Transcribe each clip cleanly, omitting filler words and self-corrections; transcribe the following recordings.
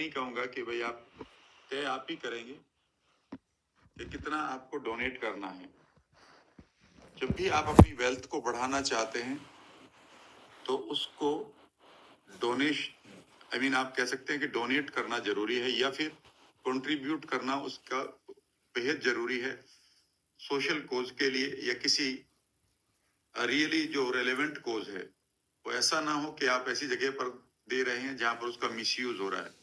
नहीं कहूंगा कि भाई आप तय आप ही करेंगे कि कितना आपको डोनेट करना है। जब भी आप अपनी वेल्थ को बढ़ाना चाहते हैं तो उसको डोनेशन आप कह सकते हैं कि डोनेट करना जरूरी है या फिर कंट्रीब्यूट करना उसका बेहद जरूरी है सोशल कोज के लिए या किसी रियली जो रेलेवेंट कोज है। वो ऐसा ना हो कि आप ऐसी जगह पर दे रहे हैं जहां पर उसका मिसयूज हो रहा है,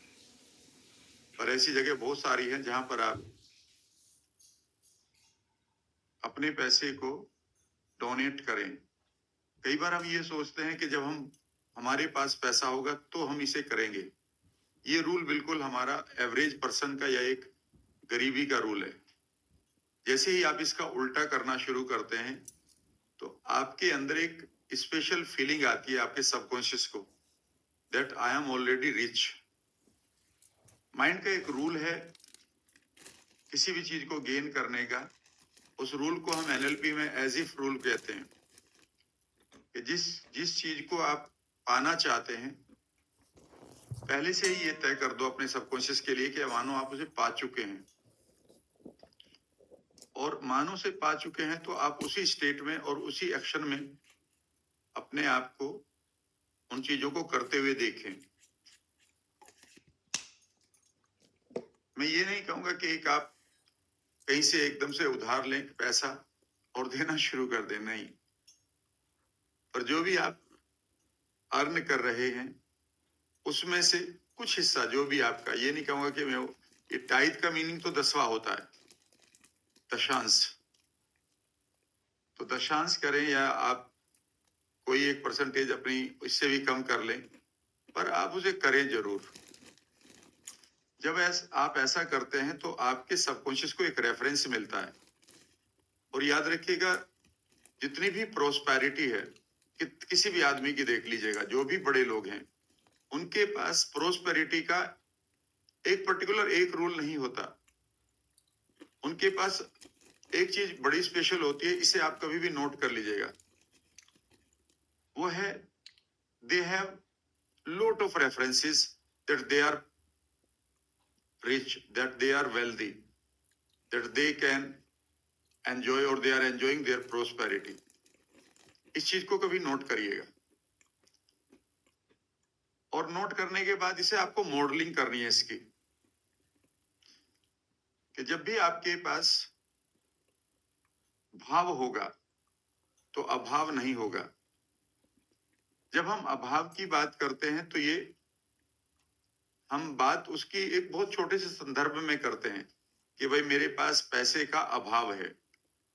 पर ऐसी जगह बहुत सारी है जहां पर आप अपने पैसे को डोनेट करें। कई बार हम ये सोचते हैं कि जब हमारे पास पैसा होगा तो हम इसे करेंगे। ये रूल बिल्कुल हमारा एवरेज पर्सन का या एक गरीबी का रूल है। जैसे ही आप इसका उल्टा करना शुरू करते हैं तो आपके अंदर एक स्पेशल फीलिंग आती है आपके सबकॉन्शियस को, that I am already rich. Mind का एक रूल है किसी भी चीज को गेन करने का। उस रूल को हम एनएलपी में एज इफ रूल कहते हैं कि जिस जिस चीज को आप पाना चाहते हैं पहले से ही ये तय कर दो अपने सबकॉन्शियस के लिए कि मानो आप उसे पा चुके हैं, और मानो से पा चुके हैं तो आप उसी स्टेट में और उसी एक्शन में अपने आप को उन चीजों को करते हुए देखें। मैं ये नहीं कहूंगा कि एक आप कहीं से एकदम से उधार लें पैसा और देना शुरू कर दें, नहीं। पर जो भी आप अर्न कर रहे हैं उसमें से कुछ हिस्सा जो भी आपका, ये नहीं कहूंगा कि मैं, ये टाइथ का मीनिंग तो 10वां होता है, दशांश। तो दशांश करें या आप कोई एक परसेंटेज अपनी इससे भी कम कर लें, पर आप उसे करें जरूर। जब आप ऐसा करते हैं तो आपके सबकॉन्शियस को एक रेफरेंस मिलता है। और याद रखिएगा जितनी भी प्रोस्पेरिटी है कि किसी भी आदमी की देख लीजिएगा, जो भी बड़े लोग हैं उनके पास प्रोस्पेरिटी का एक पर्टिकुलर एक रूल नहीं होता। उनके पास एक चीज बड़ी स्पेशल होती है, इसे आप कभी भी नोट कर लीजिएगा, वो है they have lot of references that they are rich, that they are wealthy, that they can enjoy or they are enjoying their prosperity. इस चीज को कभी नोट करिएगा, और नोट करने के बाद इसे आपको मॉडलिंग करनी है इसकी, कि जब भी आपके पास भाव होगा तो अभाव नहीं होगा। जब हम अभाव की बात करते हैं तो ये हम बात उसकी एक बहुत छोटे से संदर्भ में करते हैं कि भाई मेरे पास पैसे का अभाव है,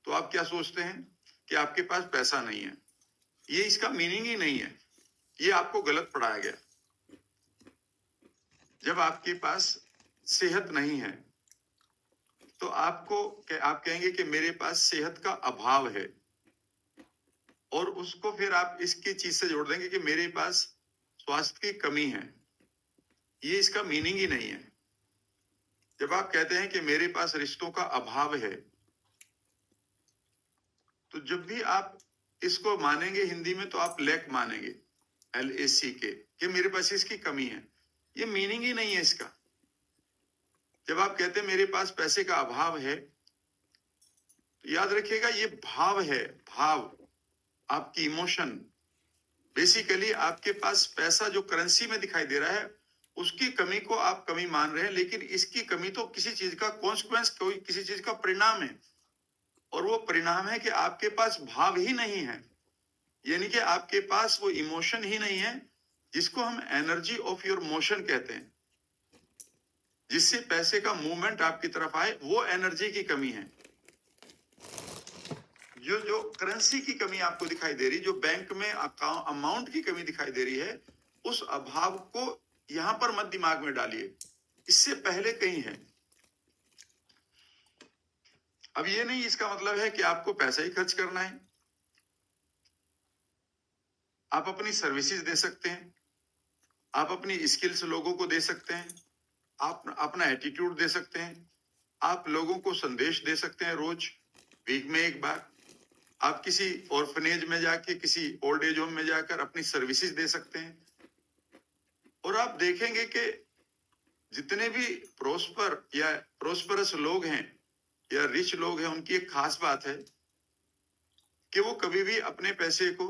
तो आप क्या सोचते हैं कि आपके पास पैसा नहीं है। ये इसका मीनिंग ही नहीं है, ये आपको गलत पढ़ाया गया। जब आपके पास सेहत नहीं है तो आप कहेंगे कि मेरे पास सेहत का अभाव है, और उसको फिर आप इसकी चीज से जोड़ देंगे कि मेरे पास स्वास्थ्य की कमी है। ये इसका मीनिंग ही नहीं है। जब आप कहते हैं कि मेरे पास रिश्तों का अभाव है, तो जब भी आप इसको मानेंगे हिंदी में तो आप लैक मानेंगे, LACK, कि मेरे पास इसकी कमी है। ये मीनिंग ही नहीं है इसका। जब आप कहते हैं मेरे पास पैसे का अभाव है, तो याद रखिएगा ये भाव है, भाव, आपकी इमोशन। बेसिकली आपके पास पैसा जो करेंसी में दिखाई दे रहा है उसकी कमी को आप कमी मान रहे हैं, लेकिन इसकी कमी तो किसी चीज का कॉन्सिक्वेंस, कोई किसी चीज का परिणाम है, और वो परिणाम है कि आपके पास भाव ही नहीं है, यानी कि आपके पास वो इमोशन ही नहीं है जिसको हम एनर्जी ऑफ योर मोशन कहते हैं, जिससे पैसे का मूवमेंट आपकी तरफ आए, वो एनर्जी की कमी है। जो करेंसी की कमी आपको दिखाई दे रही, जो बैंक में अमाउंट की कमी दिखाई दे रही है, उस अभाव को यहां पर मत दिमाग में डालिए, इससे पहले कहीं है। अब ये नहीं इसका मतलब है कि आपको पैसा ही खर्च करना है। आप अपनी सर्विसेज दे सकते हैं, आप अपनी स्किल्स लोगों को दे सकते हैं, आप अपना एटीट्यूड दे सकते हैं, आप लोगों को संदेश दे सकते हैं रोज, वीक में एक बार। आप किसी ऑर्फनेज में जाके, किसी ओल्ड एज होम में जाकर अपनी सर्विसेज दे सकते हैं, और आप देखेंगे कि जितने भी प्रोस्पर या प्रोस्परस लोग हैं या रिच लोग हैं, उनकी एक खास बात है कि वो कभी भी अपने पैसे को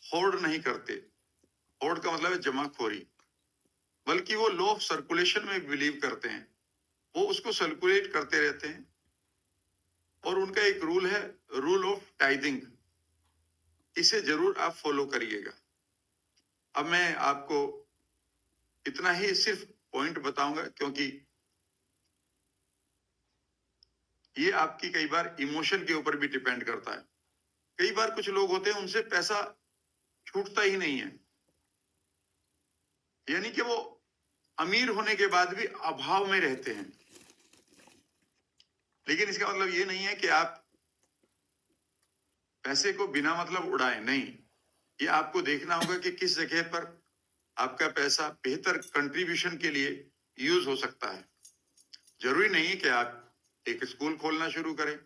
होर्ड नहीं करते। होर्ड का मतलब है जमाखोरी, बल्कि वो लॉ ऑफ सर्कुलेशन में बिलीव करते हैं। वो उसको सर्कुलेट करते रहते हैं। और उनका एक रूल है, रूल ऑफ टाइदिंग। इसे जरूर आप फॉलो करिएगा। अब मैं आपको इतना ही सिर्फ पॉइंट बताऊंगा, क्योंकि ये आपकी कई बार इमोशन के ऊपर भी डिपेंड करता है। कई बार कुछ लोग होते हैं, उनसे पैसा छूटता ही नहीं है, यानी कि वो अमीर होने के बाद भी अभाव में रहते हैं। लेकिन इसका मतलब ये नहीं है कि आप पैसे को बिना मतलब उड़ाएं, नहीं। ये आपको देखना होगा कि किस जगह पर आपका पैसा बेहतर कंट्रीब्यूशन के लिए यूज हो सकता है। जरूरी नहीं है कि आप एक स्कूल खोलना शुरू करें,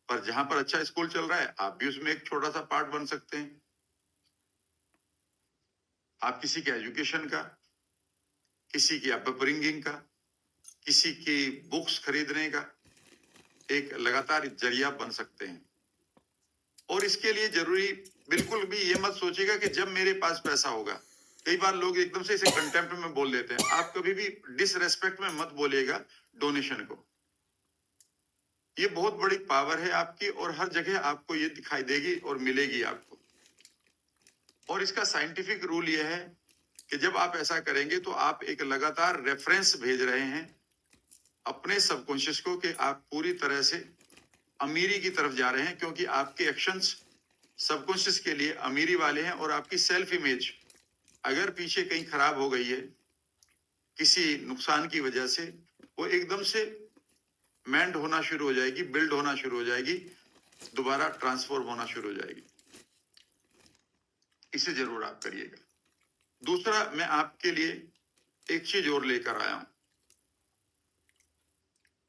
पर जहां पर अच्छा स्कूल चल रहा है, आप भी उसमें एक छोटा सा पार्ट बन सकते हैं। आप किसी के एजुकेशन का, किसी की अपब्रिंगिंग का, किसी की बुक्स खरीदने का एक लगातार जरिया बन सकते हैं। और इसके लिए जरूरी बिल्कुल भी ये मत सोचिएगा कि जब मेरे पास पैसा होगा। कई बार लोग एकदम से इसे कंटेम्प्ट में बोल देते हैं। आप कभी भी डिसरेस्पेक्ट में मत बोलिएगा डोनेशन को। ये बहुत बड़ी पावर है आपकी, और हर जगह आपको ये दिखाई देगी और मिलेगी आपको। और इसका साइंटिफिक रूल ये है कि जब आप ऐसा करेंगे तो आप एक लगातार रेफरेंस भेज रहे हैं अपने सबकॉन्शियस को कि आप पूरी तरह से अमीरी की तरफ जा रहे हैं, क्योंकि आपके एक्शंस सबकॉन्शियस के लिए अमीरी वाले हैं। और आपकी सेल्फ इमेज अगर पीछे कहीं खराब हो गई है किसी नुकसान की वजह से, वो एकदम से मेंड होना शुरू हो जाएगी, बिल्ड होना शुरू हो जाएगी, दोबारा ट्रांसफॉर्म होना शुरू हो जाएगी। इसे जरूर आप करिएगा। दूसरा, मैं आपके लिए एक चीज और लेकर आया हूं,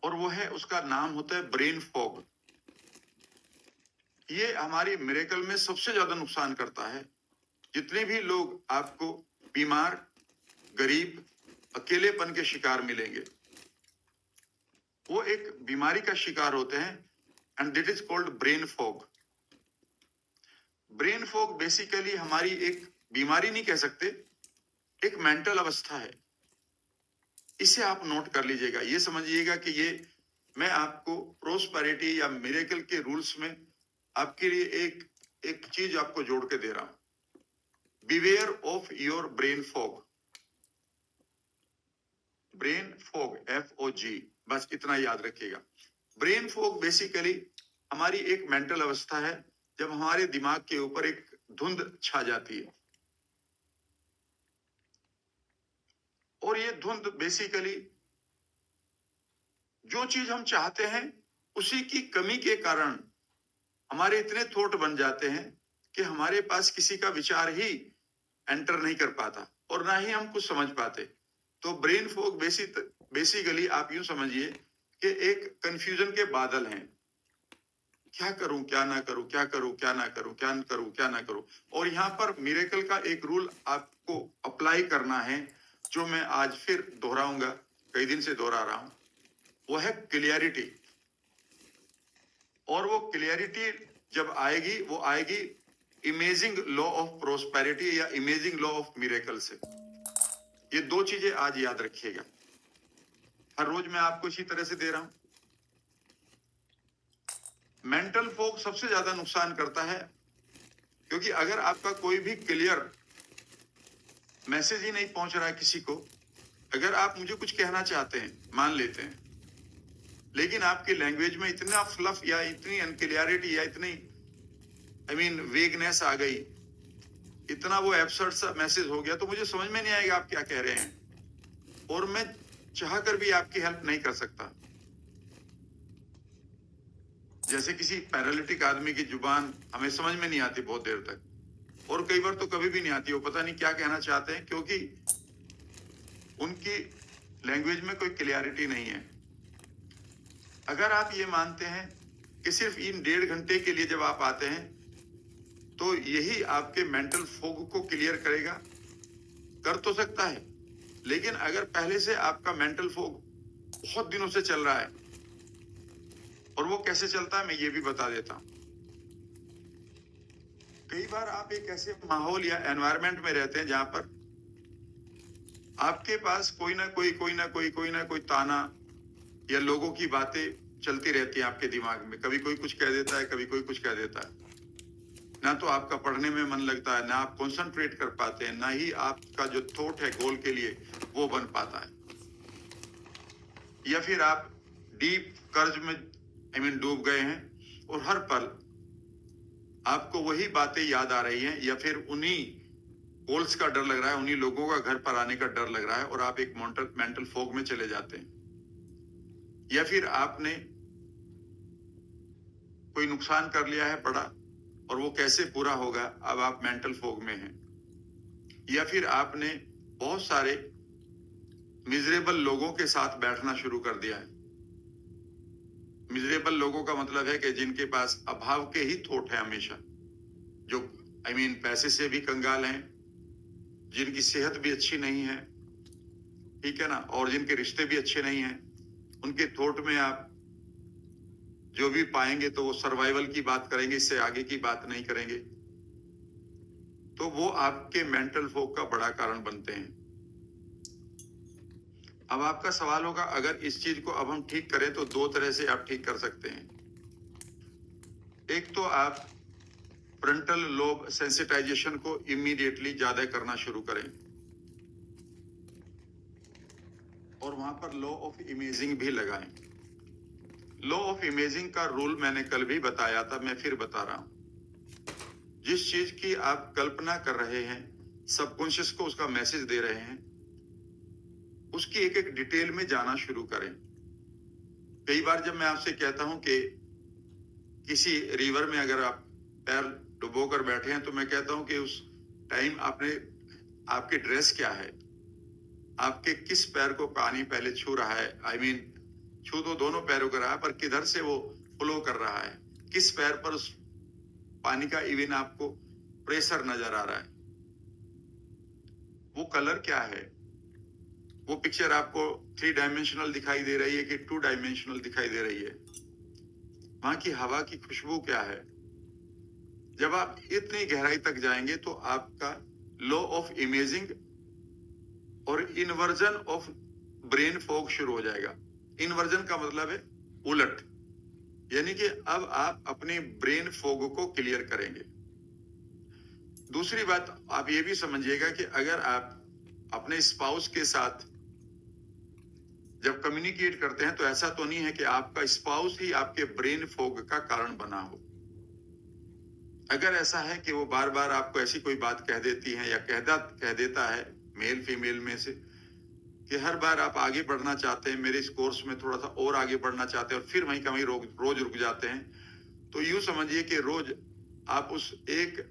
और वो है, उसका नाम होता है ब्रेन फॉग। ये हमारी मिरेकल में सबसे ज्यादा नुकसान करता है। जितने भी लोग आपको बीमार, गरीब, अकेलेपन के शिकार मिलेंगे, वो एक बीमारी का शिकार होते हैं, and it is called brain fog. Brain fog basically हमारी एक बीमारी नहीं कह सकते, एक मेंटल अवस्था है। इसे आप नोट कर लीजिएगा। ये समझिएगा कि ये मैं आपको प्रोस्पेरिटी या मिरेकल के रूल्स में आपके लिए एक चीज आपको जोड़ के दे रहा हूं। Beware of your brain fog. Brain fog, FOG, बस इतना याद रखिएगा। ब्रेन फॉग बेसिकली हमारी एक मेंटल अवस्था है, जब हमारे दिमाग के ऊपर एक धुंध छा जाती है। और ये धुंध बेसिकली जो चीज हम चाहते हैं उसी की कमी के कारण हमारे इतने थॉट बन जाते हैं कि हमारे पास किसी का विचार ही एंटर नहीं कर पाता, और ना ही हम कुछ समझ पाते। तो ब्रेन फॉग बेसिकली आप यूं समझिए कि एक कंफ्यूजन के बादल हैं। क्या करूं, क्या ना करूं, क्या करूं, क्या ना करूं, क्या करूं, क्या ना करूं। और यहाँ पर मिरेकल का एक रूल आपको अप्लाई करना है, जो मैं आज फिर दोहराऊंगा, कई दिन से दोहरा रहा हूं। वो है क्लियरिटी। और वो क्लियरिटी जब आएगी, वो आएगी इमेजिंग लॉ ऑफ प्रोस्पेरिटी या इमेजिंग लॉ ऑफ मिरेकल से। ये दो चीजें आज याद रखिएगा। हर रोज मैं आपको इसी तरह से दे रहा हूं। मेंटल फॉग सबसे ज्यादा नुकसान करता है, क्योंकि अगर आपका कोई भी क्लियर मैसेज ही नहीं पहुंच रहा है किसी को, अगर आप मुझे कुछ कहना चाहते हैं, मान लेते हैं, लेकिन आपकी लैंग्वेज में इतना फ्लफ या इतनी अनक्लियरिटी या इतनी वेगनेस आ गई, इतना वो एब्सर्ड सा मैसेज हो गया, तो मुझे समझ में नहीं आएगा आप क्या कह रहे हैं, और मैं चाह कर भी आपकी हेल्प नहीं कर सकता। जैसे किसी पैरालिटिक आदमी की जुबान हमें समझ में नहीं आती बहुत देर तक, और कई बार तो कभी भी नहीं आती। वो पता नहीं क्या कहना चाहते हैं, क्योंकि उनकी लैंग्वेज में कोई क्लियरिटी नहीं है। अगर आप ये मानते हैं कि सिर्फ इन 1.5 घंटे के लिए जब आप आते हैं, तो यही आपके मेंटल फोग को क्लियर करेगा, कर तो सकता है, लेकिन अगर पहले से आपका मेंटल फोग बहुत दिनों से चल रहा है, और वो कैसे चलता है मैं ये भी बता देता हूं। कई बार आप एक ऐसे माहौल या एनवायरनमेंट में रहते हैं जहां पर आपके पास कोई ना कोई ताना या लोगों की बातें चलती रहती हैं आपके दिमाग में। कभी कोई कुछ कह देता है, कभी कोई कुछ कह देता है। ना तो आपका पढ़ने में मन लगता है, ना आप कंसंट्रेट कर पाते हैं, ना ही आपका जो थॉट है गोल के लिए वो बन पाता है। या फिर आप डीप कर्ज में डूब गए हैं और हर पल आपको वही बातें याद आ रही हैं, या फिर उन्हीं गोल्स का डर लग रहा है, उन्हीं लोगों का घर पर आने का डर लग रहा है, और आप एक मेंटल फोग में चले जाते हैं। या फिर आपने कोई नुकसान कर लिया है बड़ा, और वो कैसे पूरा होगा, अब आप मेंटल फोग में हैं। या फिर आपने बहुत सारे मिजरेबल लोगों के साथ बैठना शुरू कर दिया है। मिजरेबल लोगों का मतलब है कि जिनके पास अभाव के ही थॉट है हमेशा, जो पैसे से भी कंगाल हैं, जिनकी सेहत भी अच्छी नहीं है, ठीक है ना, और जिनके रिश्ते भी अच्छे नहीं हैं। उनके थॉट में आप जो भी पाएंगे तो वो सर्वाइवल की बात करेंगे, इससे आगे की बात नहीं करेंगे। तो वो आपके मेंटल फोग का बड़ा कारण बनते हैं। अब आपका सवाल होगा, अगर इस चीज को अब हम ठीक करें तो दो तरह से आप ठीक कर सकते हैं। एक तो आप फ्रंटल लोब सेंसिटाइजेशन को इमीडिएटली ज्यादा करना शुरू करें, और वहां पर लॉ ऑफ इमेजिंग भी लगाएं। लॉ ऑफ इमेजिंग का रूल मैंने कल भी बताया था, मैं फिर बता रहा हूं। जिस चीज की आप कल्पना कर रहे हैं, सबकॉन्शियस को उसका मैसेज दे रहे हैं, उसकी एक एक डिटेल में जाना शुरू करें। कई बार जब मैं आपसे कहता हूं कि किसी रिवर में अगर आप पैर डुबो कर बैठे हैं, तो मैं कहता हूं कि उस टाइम आपकी ड्रेस क्या है, आपके किस पैर को पानी पहले छू रहा है, छू तो दोनों पैरों को रहा है, पर किधर से वो फ्लो कर रहा है, किस पैर पर उस पानी का इवन आपको प्रेशर नजर आ रहा है, वो कलर क्या है, वो पिक्चर आपको 3 डायमेंशनल दिखाई दे रही है कि 2 डायमेंशनल दिखाई दे रही है, वहां की हवा की खुशबू क्या है। जब आप इतनी गहराई तक जाएंगे तो आपका लॉ ऑफ इमेजिंग और इन्वर्जन ऑफ ब्रेन फॉग शुरू हो जाएगा। इन्वर्जन का मतलब है उलट, यानी कि अब आप अपने ब्रेन फॉग को क्लियर करेंगे। दूसरी बात आप ये भी समझिएगा कि अगर आप अपने स्पाउस के साथ जब कम्युनिकेट करते हैं, तो ऐसा तो नहीं है कि आपका स्पाउस ही आपके ब्रेन फॉग का कारण बना हो। अगर ऐसा है कि वो बार बार आपको ऐसी कोई बात कह देती है या कह देता है, मेल फीमेल में से, कि हर बार आप आगे बढ़ना चाहते हैं, मेरे इस कोर्स में थोड़ा सा और आगे बढ़ना चाहते हैं, और फिर वहीं का वहीं रोज रुक जाते हैं, तो यूं समझिए कि रोज आप उस एक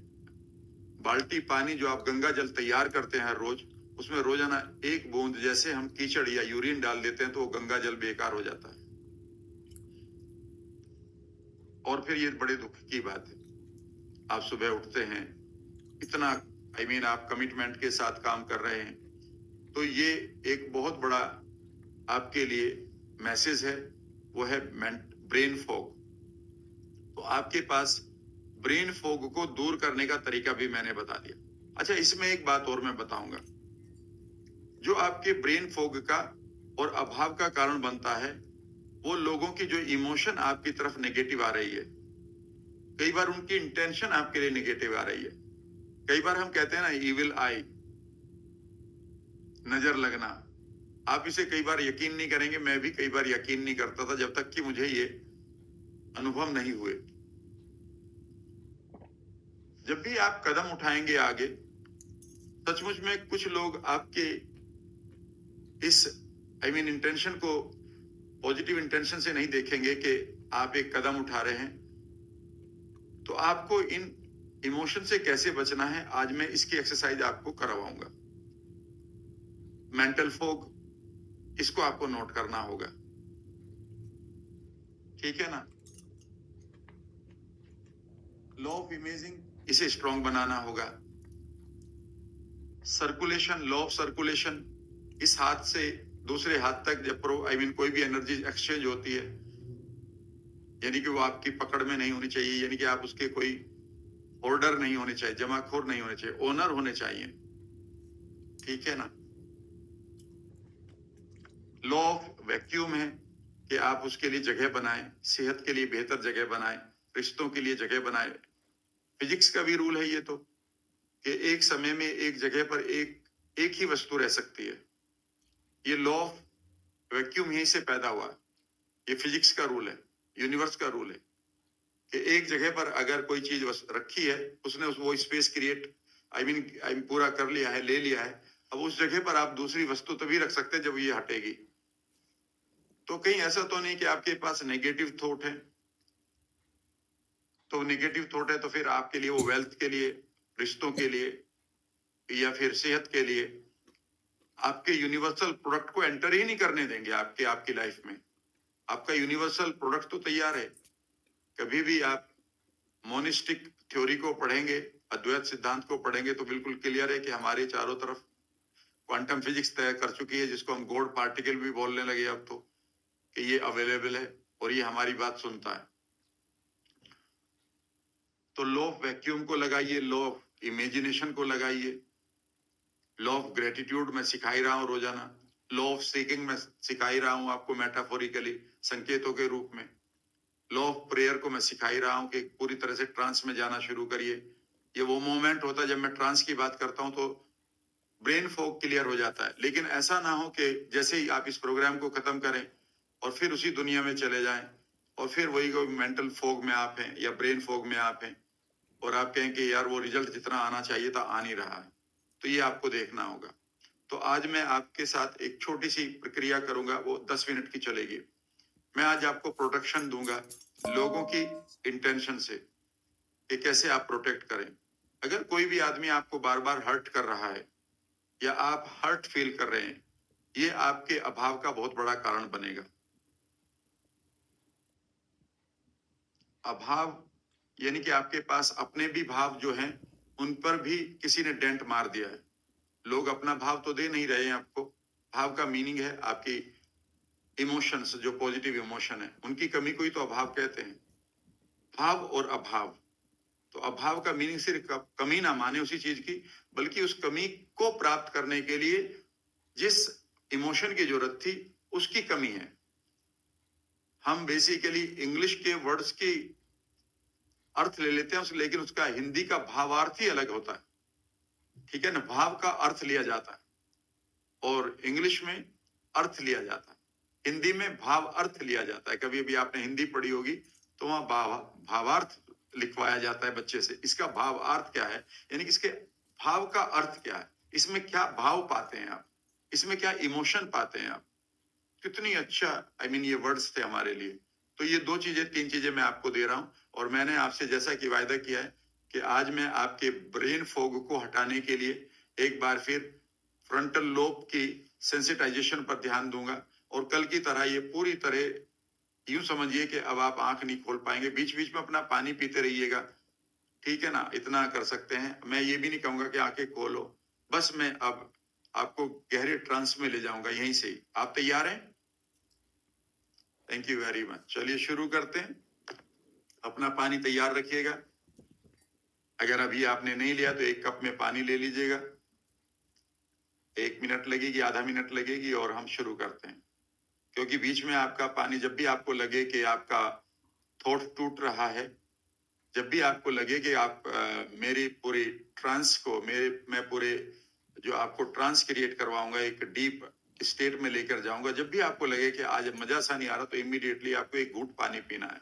बाल्टी पानी जो आप गंगा जल तैयार करते हैं हर रोज, उसमें रोजाना एक बूंद जैसे हम कीचड़ या यूरिन डाल देते हैं, तो वो गंगा जल बेकार हो जाता है। और फिर ये बड़े दुख की बात है, आप सुबह उठते हैं, इतना आप कमिटमेंट के साथ काम कर रहे हैं, तो ये एक बहुत बड़ा आपके लिए मैसेज है, वो है ब्रेन फॉग। तो आपके पास ब्रेन फॉग को दूर करने का तरीका भी मैंने बता दिया। अच्छा, इसमें एक बात और मैं बताऊंगा, जो आपके ब्रेन फॉग का और अभाव का कारण बनता है, वो लोगों की जो इमोशन आपकी तरफ नेगेटिव आ रही है। कई बार उनकी इंटेंशन आपके लिए नेगेटिव आ रही है। कई बार हम कहते हैं ना, इविल आई, नजर लगना। आप इसे कई बार यकीन नहीं करेंगे, मैं भी कई बार यकीन नहीं करता था, जब तक कि मुझे ये अनुभव नहीं हुए। जब भी आप कदम उठाएंगे आगे, सचमुच में कुछ लोग आपके इस इंटेंशन को पॉजिटिव इंटेंशन से नहीं देखेंगे कि आप एक कदम उठा रहे हैं। तो आपको इन इमोशन से कैसे बचना है, आज मैं इसकी एक्सरसाइज आपको करवाऊंगा। मेंटल फोग, इसको आपको नोट करना होगा, ठीक है ना। लॉ ऑफ इमेजिंग, इसे स्ट्रॉन्ग बनाना होगा। सर्कुलेशन, लॉ ऑफ सर्कुलेशन, इस हाथ से दूसरे हाथ तक जब कोई भी एनर्जी एक्सचेंज होती है, यानी कि वो आपकी पकड़ में नहीं होनी चाहिए, यानी कि आप उसके कोई होल्डर नहीं होने चाहिए, जमाखोर नहीं होने चाहिए, ओनर होने चाहिए। ठीक है ना? लॉ ऑफ वैक्यूम है कि आप उसके लिए जगह बनाएं, सेहत के लिए बेहतर जगह बनाएं, रिश्तों के लिए जगह बनाएं। फिजिक्स का भी रूल है ये तो, कि एक समय में एक जगह पर एक ही वस्तु रह सकती है। ये लॉ ऑफ वैक्यूम यहीं से पैदा हुआ। ये फिजिक्स का रूल है, यूनिवर्स का रूल है कि एक जगह पर अगर कोई चीज रखी है, उसने वो स्पेस क्रिएट पूरा कर लिया है, ले लिया है। अब उस जगह पर आप दूसरी वस्तु तभी रख सकते हैं जब ये हटेगी। तो कहीं ऐसा तो नहीं कि आपके पास नेगेटिव थॉट है, तो नेगेटिव थॉट है तो फिर आपके लिए वो वेल्थ के लिए, रिश्तों के लिए या फिर सेहत के लिए आपके यूनिवर्सल प्रोडक्ट को एंटर ही नहीं करने देंगे आपकी लाइफ में। आपका यूनिवर्सल प्रोडक्ट तो तैयार है। कभी भी आप मोनिस्टिक थ्योरी को पढ़ेंगे, अद्वैत सिद्धांत को पढ़ेंगे, तो बिल्कुल क्लियर है कि हमारे चारों तरफ क्वांटम फिजिक्स तय कर चुकी है, जिसको हम गॉड पार्टिकल भी बोलने लगे अब तो, कि ये अवेलेबल है और ये हमारी बात सुनता है। तो लॉ ऑफ वैक्यूम को लगाइए, लॉ ऑफ इमेजिनेशन को लगाइए, लॉ ऑफ ग्रेटिट्यूड में सिखा ही रहा हूं रोजाना, लॉ ऑफ सीकिंग में सिखा ही रहा हूं आपको मेटाफोरिकली, संकेतों के रूप में। लॉ ऑफ प्रेयर को मैं सिखा ही रहा हूं कि पूरी तरह से ट्रांस में जाना शुरू करिए। ये वो मोमेंट होता है जब मैं ट्रांस की बात करता हूं तो ब्रेन फॉग क्लियर हो जाता है। लेकिन ऐसा ना हो कि जैसे ही आप इस प्रोग्राम को खत्म करें और फिर उसी दुनिया में चले जाएं और फिर वही कोई मेंटल फॉग में आप हैं या ब्रेन फॉग में आप हैं और आप कहें कि यार वो रिजल्ट जितना आना चाहिए था आ नहीं रहा है। तो ये आपको देखना होगा। तो आज मैं आपके साथ एक छोटी सी प्रक्रिया करूंगा, वो 10 मिनट की चलेगी। मैं आज आपको प्रोटेक्शन दूंगा लोगों की इंटेंशन से, कि कैसे आप प्रोटेक्ट करें। अगर कोई भी आदमी आपको बार बार हर्ट कर रहा है या आप हर्ट फील कर रहे हैं, ये आपके अभाव का बहुत बड़ा कारण बनेगा। अभाव यानी कि आपके पास अपने भी भाव जो हैं, उन पर भी किसी ने डेंट मार दिया है। लोग अपना भाव तो दे नहीं रहे हैं आपको। भाव का मीनिंग है आपकी इमोशंस, जो पॉजिटिव इमोशन है, उनकी कमी को ही तो अभाव कहते हैं। भाव और अभाव, तो अभाव का मीनिंग सिर्फ कमी ना माने उसी चीज की, बल्कि उस कमी को प्राप्त करने के लिए जिस इमोशन की जरूरत थी उसकी कमी है। हम बेसिकली इंग्लिश के वर्ड्स की अर्थ ले लेते हैं लेकिन उसका हिंदी का भावार्थ ही अलग होता है। ठीक है ना? भाव का अर्थ लिया जाता है और इंग्लिश में अर्थ लिया जाता है, हिंदी में भाव अर्थ लिया जाता है। कभी भी आपने हिंदी पढ़ी होगी तो वहां भावार्थ लिखवाया जाता है बच्चे से। इसका भावार्थ क्या है, यानी कि इसके भाव का अर्थ क्या है, इसमें क्या भाव पाते हैं आप, इसमें क्या इमोशन पाते हैं आप। कितनी अच्छा ये वर्ड्स थे हमारे लिए। तो ये 3 चीजें मैं आपको दे रहा हूं और मैंने आपसे जैसा कि वायदा किया है कि आज मैं आपके ब्रेन फॉग को हटाने के लिए एक बार फिर फ्रंटल लोब की सेंसिटाइजेशन पर ध्यान दूंगा। और कल की तरह ये पूरी तरह यूं समझिए कि अब आप आंख नहीं खोल पाएंगे, बीच बीच में अपना पानी पीते रहिएगा। ठीक है ना? इतना कर सकते हैं। मैं ये भी नहीं कहूंगा कि आंखें खोलो, बस मैं अब आपको गहरे ट्रांस में ले जाऊंगा यहीं से ही। आप तैयार हैं? Thank you very much. चलिए शुरू करते हैं। अपना पानी तैयार रखिएगा। अगर अभी आपने नहीं लिया तो 1 कप में पानी ले लीजिएगा। 1 मिनट लगेगी, आधा मिनट लगेगी और हम शुरू करते हैं। क्योंकि बीच में आपका पानी, जब भी आपको लगे कि आपका थॉट टूट रहा है, जब भी आपको लगे कि आप मेरी पूरी ट्रांस को मैं पूरे जो आपको ट्रांस क्रिएट करवाऊंगा, एक डीप स्टेट में लेकर जाऊंगा, जब भी आपको लगे कि आज मजा सा नहीं आ रहा, तो इमीडिएटली आपको 1 घूंट पानी पीना है।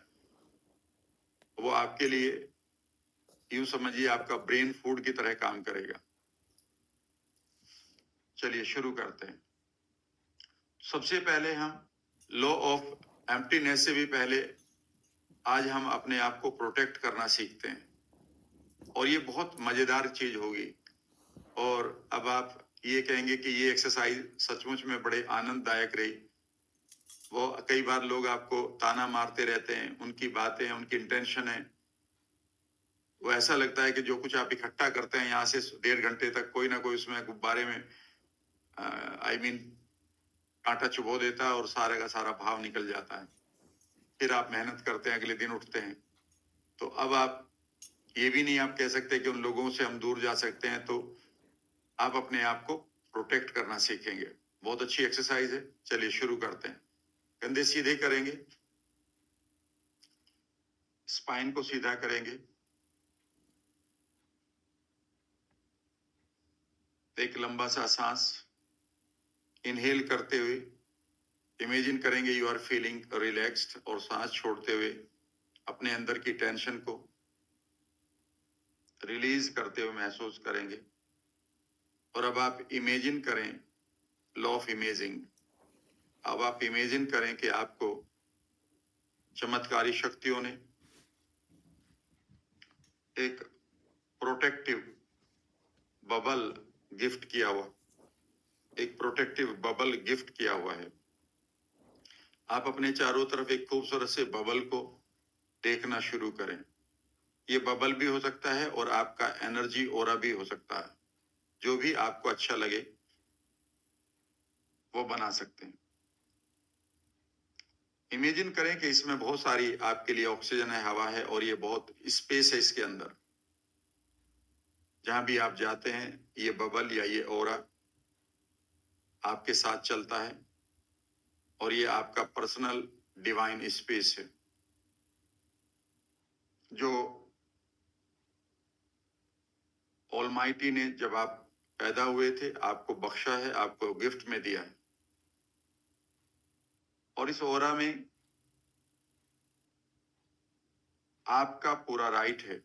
वो आपके लिए यूं समझिए आपका ब्रेन फूड की तरह काम करेगा। चलिए शुरू करते हैं। सबसे पहले हम लॉ ऑफ एम्प्टीनेस से भी पहले आज हम अपने आप को प्रोटेक्ट करना सीखते हैं और ये बहुत मजेदार चीज होगी। और अब आप ये कहेंगे कि ये एक्सरसाइज सचमुच में बड़े आनंददायक रही। वो कई बार लोग आपको ताना मारते रहते हैं, उनकी बातें, उनकी इंटेंशन है, वो ऐसा लगता है कि जो कुछ आप इकट्ठा करते हैं यहाँ से 1.5 घंटे तक, कोई ना कोई उसमें गुब्बारे में आई मीन कांटा चुभो देता है और सारे का सारा भाव निकल जाता है। फिर आप मेहनत करते हैं, अगले दिन उठते हैं। तो अब आप ये भी नहीं आप कह सकते कि उन लोगों से हम दूर जा सकते हैं, तो आप अपने आप को प्रोटेक्ट करना सीखेंगे। बहुत अच्छी एक्सरसाइज है। चलिए शुरू करते हैं। कंधे सीधे करेंगे, स्पाइन को सीधा करेंगे। एक लंबा सा सांस इनहेल करते हुए इमेजिन करेंगे यू आर फीलिंग रिलैक्स्ड, और सांस छोड़ते हुए अपने अंदर की टेंशन को रिलीज करते हुए महसूस करेंगे। और अब आप इमेजिन करें लॉ ऑफ इमेजिंग। अब आप इमेजिन करें कि आपको चमत्कारी शक्तियों ने एक प्रोटेक्टिव बबल गिफ्ट किया हुआ, एक प्रोटेक्टिव बबल गिफ्ट किया हुआ है। आप अपने चारों तरफ एक खूबसूरत से बबल को देखना शुरू करें। ये बबल भी हो सकता है और आपका एनर्जी ओरा भी हो सकता है। जो भी आपको अच्छा लगे वो बना सकते हैं। इमेजिन करें कि इसमें बहुत सारी आपके लिए ऑक्सीजन है, हवा है, और ये बहुत स्पेस है इसके अंदर। जहां भी आप जाते हैं ये बबल या ये ओरा आपके साथ चलता है, और ये आपका पर्सनल डिवाइन स्पेस है जो ऑलमाइटी ने जब आप पैदा हुए थे आपको बख्शा है, आपको गिफ्ट में दिया है। और इस ओरा में आपका पूरा राइट है।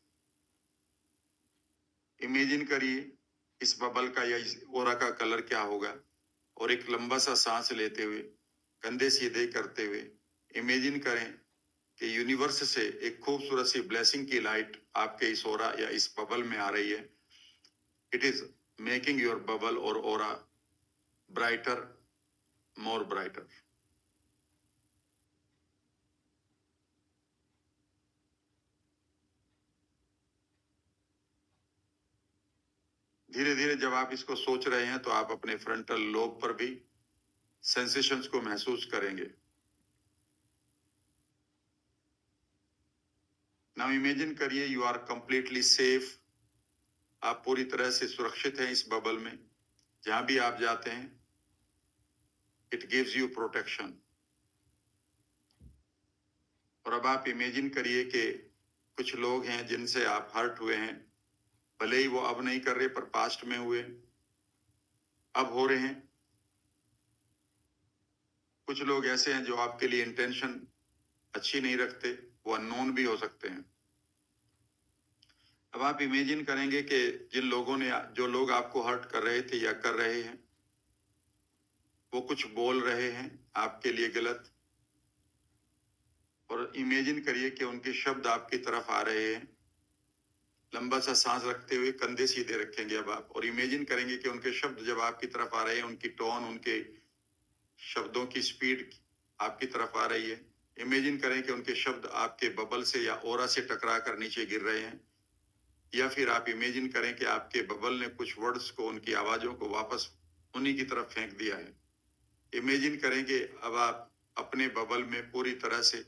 इमेजिन करिए इस बबल का या इस ओरा का कलर क्या होगा, और एक लंबा सा सांस लेते हुए कंधे सीधे करते हुए इमेजिन करें कि यूनिवर्स से एक खूबसूरत सी ब्लेसिंग की लाइट आपके इस ओरा या इस बबल में आ रही है। It is making your bubble और ओरा ब्राइटर, मोर ब्राइटर। धीरे धीरे जब आप इसको सोच रहे हैं तो आप अपने फ्रंटल लोब पर भी सेंसेशंस को महसूस करेंगे। नाउ इमेजिन करिए यू आर कंप्लीटली सेफ। आप पूरी तरह से सुरक्षित हैं इस बबल में। जहां भी आप जाते हैं इट गिव्स यू प्रोटेक्शन। और अब आप इमेजिन करिए कि कुछ लोग हैं जिनसे आप हर्ट हुए हैं, भले ही वो अब नहीं कर रहे पर पास्ट में हुए, अब हो रहे हैं। कुछ लोग ऐसे हैं जो आपके लिए इंटेंशन अच्छी नहीं रखते, वो अननोन भी हो सकते हैं। अब आप इमेजिन करेंगे कि जिन लोगों ने, जो लोग आपको हर्ट कर रहे थे या कर रहे हैं, वो कुछ बोल रहे हैं आपके लिए गलत, और इमेजिन करिए कि उनके शब्द आपकी तरफ आ रहे हैं। लंबा सा सांस रखते हुए कंधे सीधे रखेंगे अब आप, और इमेजिन करेंगे कि उनके शब्द जब आपकी तरफ आ रहे हैं, उनकी टोन, उनके शब्दों की स्पीड आपकी तरफ आ रही है। इमेजिन करें कि उनके शब्द आपके बबल से या ओरा से टकरा कर नीचे गिर रहे हैं, या फिर आप इमेजिन करें कि आपके बबल ने कुछ वर्ड्स को, उनकी आवाजों को वापस उन्हीं की तरफ फेंक दिया है। इमेजिन करें कि अब आप अपने बबल में पूरी तरह से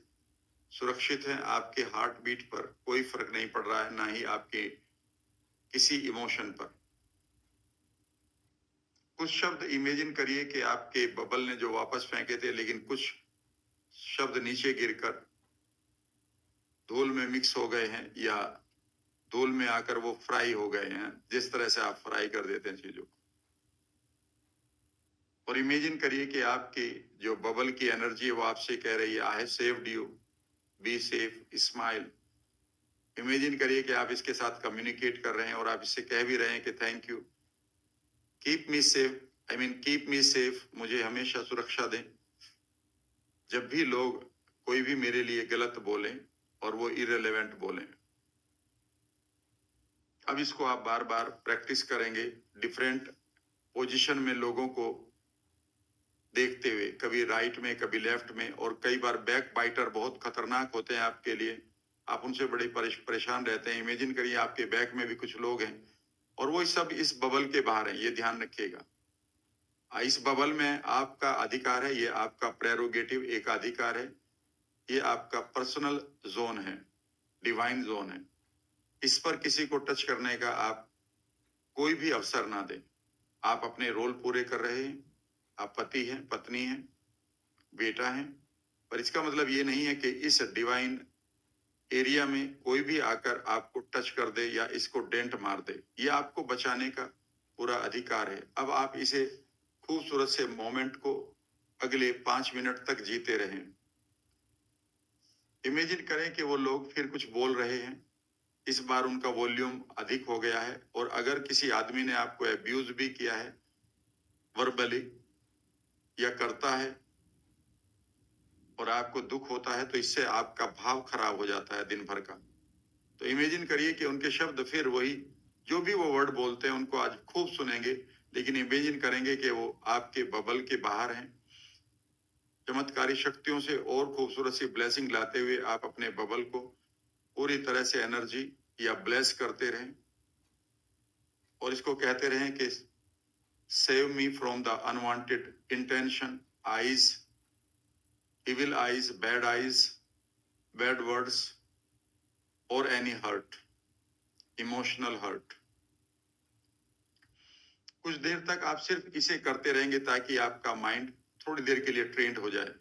सुरक्षित हैं। आपके हार्ट बीट पर कोई फर्क नहीं पड़ रहा है, ना ही आपके किसी इमोशन पर। कुछ शब्द इमेजिन करिए कि आपके बबल ने जो वापस फेंके थे, लेकिन कुछ शब्द नीचे गिरकर धूल में मिक्स हो गए हैं, या धूल में आकर वो फ्राई हो गए हैं, जिस तरह से आप फ्राई कर देते हैं चीजों को। और इमेजिन करिए कि आपकी जो बबल की एनर्जी है वो आपसे कह रही है I have saved you, be safe, smile. Imagine करिए कि आप इसके साथ कम्युनिकेट कर रहे हैं और आप इससे कह भी रहे हैं कि thank you, keep me safe, I mean keep me safe, मुझे हमेशा सुरक्षा दें। जब भी लोग कोई भी मेरे लिए गलत बोलें और वो इररिलेवेंट बोलें। अब इसको आप बार बार प्रैक्टिस करेंगे, डिफरेंट पोजीशन में लोगों को देखते हुए, कभी राइट में, कभी लेफ्ट में। और कई बार बैक बाइटर बहुत खतरनाक होते हैं आपके लिए, आप उनसे बड़े परेशान रहते हैं। इमेजिन करिए आपके बैक में भी कुछ लोग हैं और वो सब इस बबल के बाहर हैं, ये ध्यान रखिएगा। इस बबल में आपका अधिकार है, ये आपका प्रेरोगेटिव एकाधिकार है, ये आपका पर्सनल जोन है, डिवाइन जोन है। इस पर किसी को टच करने का आप कोई भी अवसर ना दें। आप अपने रोल पूरे कर रहे हैं, आप पति हैं, पत्नी हैं, बेटा हैं, पर इसका मतलब ये नहीं है कि इस डिवाइन एरिया में कोई भी आकर आपको टच कर दे या इसको डेंट मार दे। ये आपको बचाने का पूरा अधिकार है। अब आप इसे खूबसूरत से मोमेंट को अगले 5 मिनट तक जीते रहें। इमेजिन करें कि वो लोग फिर कुछ बोल रहे हैं, इस बार उनका वॉल्यूम अधिक हो गया है, और अगर किसी आदमी ने आपको अब्यूज भी किया है वर्बली या करता है और आपको दुख होता है, तो इससे आपका भाव खराब हो जाता है दिन भर का। तो इमेजिन करिए कि उनके शब्द फिर वही, जो भी वो वर्ड बोलते हैं उनको आज खूब सुनेंगे, लेकिन इमेजिन करेंगे कि वो आपके बबल के बाहर हैं। चमत्कारी शक्तियों से और खूबसूरत सी ब्लेसिंग लाते हुए आप अपने बबल को पूरी तरह से एनर्जी या ब्लेस करते रहें, और इसको कहते रहें कि save me from the unwanted intention, eyes, evil eyes, bad words और एनी हर्ट, इमोशनल हर्ट। कुछ देर तक आप सिर्फ इसे करते रहेंगे ताकि आपका माइंड थोड़ी देर के लिए ट्रेंड हो जाए।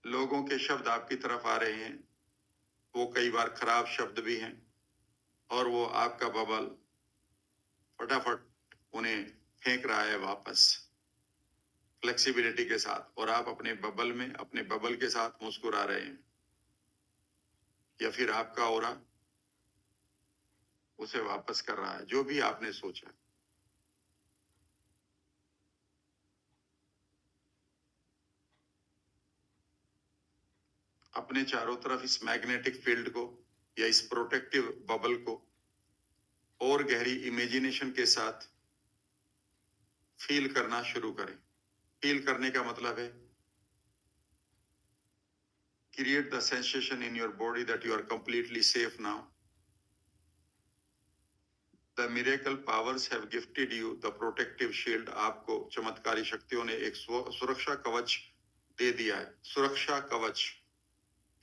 लोगों के शब्द आपकी तरफ आ रहे हैं, वो कई बार खराब शब्द भी हैं, और वो आपका बबल फटाफट उन्हें फेंक रहा है वापस फ्लेक्सिबिलिटी के साथ, और आप अपने बबल में अपने बबल के साथ मुस्कुरा रहे हैं, या फिर आपका ऑरा उसे वापस कर रहा है जो भी आपने सोचा। अपने चारों तरफ इस मैग्नेटिक फील्ड को या इस प्रोटेक्टिव बबल को और गहरी इमेजिनेशन के साथ फील करना शुरू करें। फील करने का मतलब है create the sensation in your body that you are completely safe now. The miracle powers have gifted you the protective shield. आपको चमत्कारी शक्तियों ने एक सुरक्षा कवच दे दिया है। सुरक्षा कवच,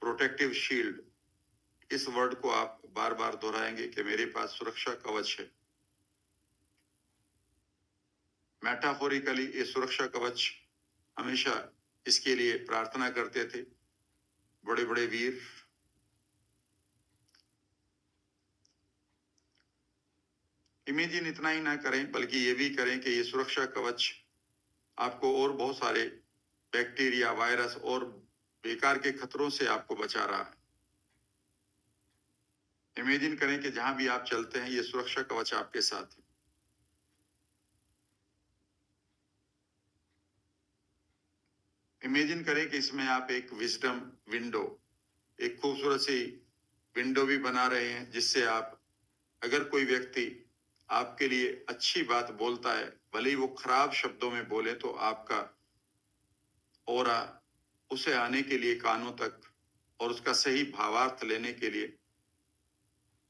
प्रोटेक्टिव शील्ड, इस वर्ड को आप बार बार दोहराएंगे कि मेरे पास सुरक्षा कवच है। मेटाफोरिकली ये सुरक्षा कवच हमेशा इसके लिए प्रार्थना करते थे बड़े बड़े वीर। इमेजिन इतना ही ना करें, बल्कि ये भी करें कि ये सुरक्षा कवच आपको और बहुत सारे बैक्टीरिया, वायरस और बेकार के खतरों से आपको बचा रहा है। इमेजिन करें कि जहां भी आप चलते हैं ये सुरक्षा कवच आपके साथ है। इमेजिन करें कि इसमें आप एक विजडम विंडो, एक खूबसूरत सी विंडो भी बना रहे हैं, जिससे आप, अगर कोई व्यक्ति आपके लिए अच्छी बात बोलता है, भले ही वो खराब शब्दों में बोले, तो आपका ऑरा उसे आने के लिए कानों तक और उसका सही भावार्थ लेने के लिए